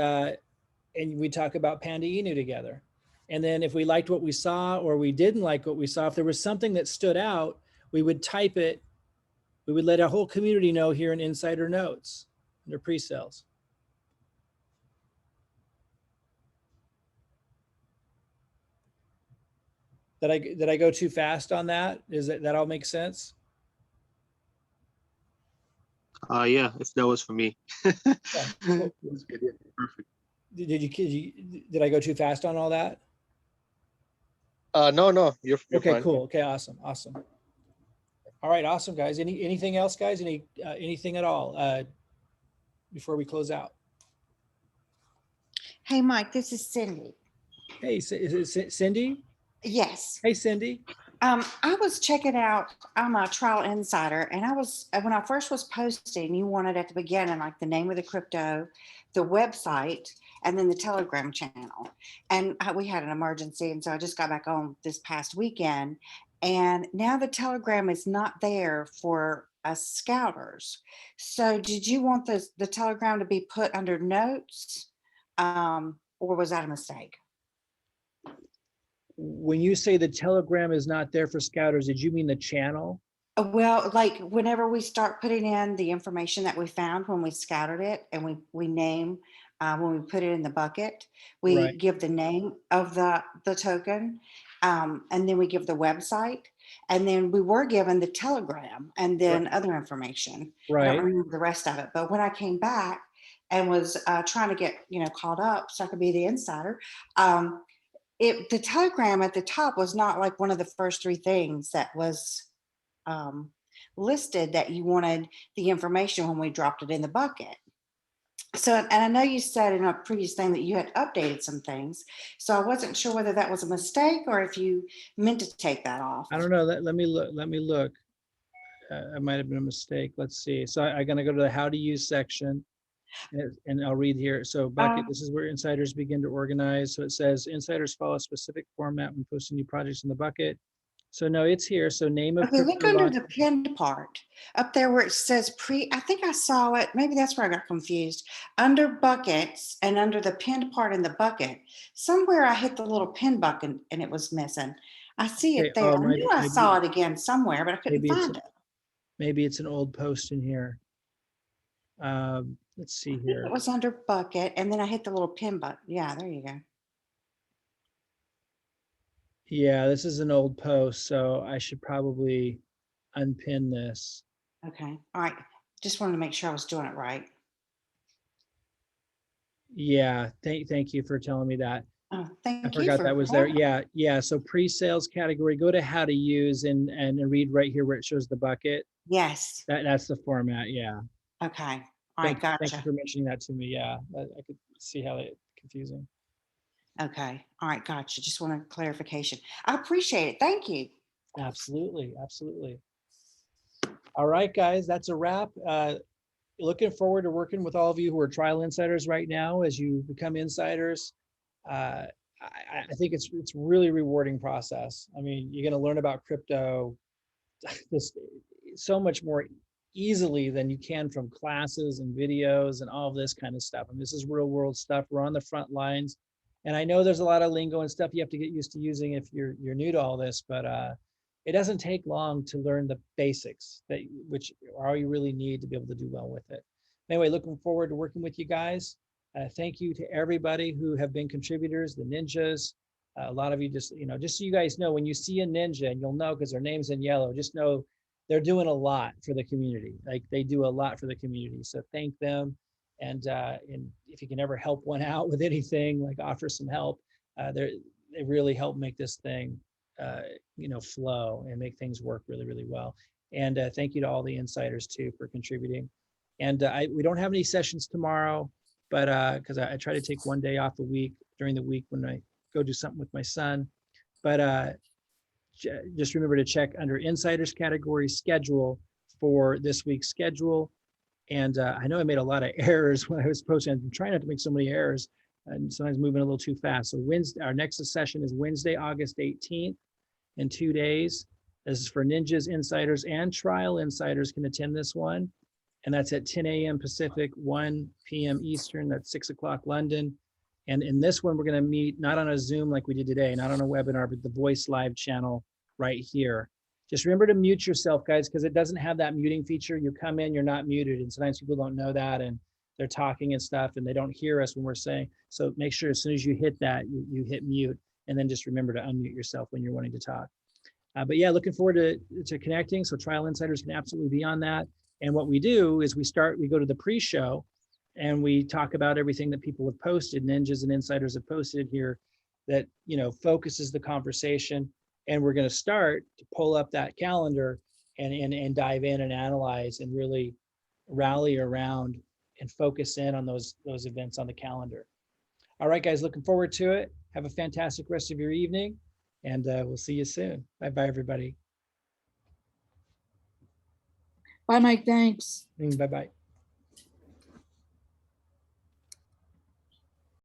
we talk about Panda Inu together. And then if we liked what we saw or we didn't like what we saw, if there was something that stood out, we would type it. We would let a whole community know here in Insider Notes under pre-sales. Did I go too fast on that? That all make sense? Yeah, if that was for me. Yeah. Well, Perfect. Did I go too fast on all that? No, you're okay, fine. cool. Okay, awesome. All right, awesome, guys. Anything else, guys? Anything at all before we close out? Hey, Mike, this is Cindy. Hey, is it Cindy? Yes. Hey, Cindy. I was checking out, I'm a trial insider, and when I first was posting, you wanted at the beginning, like the name of the crypto, the website, and then the Telegram channel. And we had an emergency, and so I just got back on this past weekend. And now the Telegram is not there for us scouters. So did you want the Telegram to be put under notes? Or was that a mistake? When you say the Telegram is not there for scouters, did you mean the channel? Well, like whenever we start putting in the information that we found when we scouted it, and we name, when we put it in the bucket, we Right. give the name of the token, and then we give the website, and then we were given the Telegram and then other information. I Right. don't remember the rest of it, but when I came back and was trying to get caught up so I could be the insider, the Telegram at the top was not like one of the first three things that was listed that you wanted the information when we dropped it in the bucket. So, and I know you said in a previous thing that you had updated some things. So I wasn't sure whether that was a mistake or if you meant to take that off. I don't know. Let me look. It might have been a mistake. Let's see. So I'm going to go to the how to use section. And I'll read here. So bucket, this is where insiders begin to organize. So it says insiders follow a specific format when posting new projects in the bucket. So no, it's here. So name of Okay, look crypto under launch. the pinned part up there where it says I think I saw it. Maybe that's where I got confused. Under buckets and under the pinned part in the bucket, somewhere I hit the little pin button and it was missing. I see it there. I knew I saw it again somewhere, but I couldn't find it. Maybe it's an old post in here. Let's see here. It was under bucket and then I hit the little pin button. Yeah, there you go. Yeah, this is an old post, so I should probably unpin this. Okay, all right. Just wanted to make sure I was doing it right. Yeah, thank you for telling me that. Oh, I thank you forgot for. that was there. Yeah. So pre-sales category, go to how to use and read right here where it shows the bucket. Yes. That's the format. Yeah. Okay. All right. Thank you Gotcha. for mentioning that to me. Yeah, I could see how it's confusing. Okay. All right. Gotcha. Just wanted clarification. I appreciate it. Thank you. Absolutely. All right, guys, that's a wrap. Looking forward to working with all of you who are trial insiders right now as you become insiders. I think it's really rewarding process. I mean, you're going to learn about crypto this so much more easily than you can from classes and videos and all of this kind of stuff. I mean, this is real world stuff. We're on the front lines, and I know there's a lot of lingo and stuff you have to get used to using if you're new to all this, but it doesn't take long to learn the basics which are all you really need to be able to do well with it. Anyway, looking forward to working with you guys. Thank you to everybody who have been contributors, the ninjas. A lot of you just so you guys know, when you see a ninja, and you'll know because their name's in yellow, just know they're doing a lot for the community. Like, they do a lot for the community. So thank them. And if you can ever help one out with anything, like offer some help, they really help make this thing flow and make things work really, really well. And thank you to all the insiders too for contributing. And we don't have any sessions tomorrow, but because I try to take one day off a week during the week when I go do something with my son. But just remember to check under insiders category schedule for this week's schedule. And I know I made a lot of errors when I was posting. I'm trying not to make so many errors and sometimes moving a little too fast. So Wednesday, our next session is Wednesday, August 18th, in 2 days. This is for ninjas, insiders, and trial insiders can attend this one. And that's at 10 a.m. Pacific, 1 p.m. Eastern. That's 6 o'clock London. And in this one, we're going to meet not on a Zoom like we did today, not on a webinar, but the Voice Live channel right here. Just remember to mute yourself, guys, because it doesn't have that muting feature. You come in, you're not muted. And sometimes people don't know that, and they're talking and stuff, and they don't hear us when we're saying. So make sure as soon as you hit that, you hit mute, and then just remember to unmute yourself when you're wanting to talk. But yeah, looking forward to connecting. So trial insiders can absolutely be on that. And what we do is we go to the pre-show, and we talk about everything that people have posted, ninjas and insiders have posted here, that focuses the conversation. And we're going to start to pull up that calendar and dive in and analyze and really rally around and focus in on those events on the calendar. All right, guys, looking forward to it. Have a fantastic rest of your evening, and we'll see you soon. Bye-bye, everybody. Bye, Mike. Thanks. Bye-bye.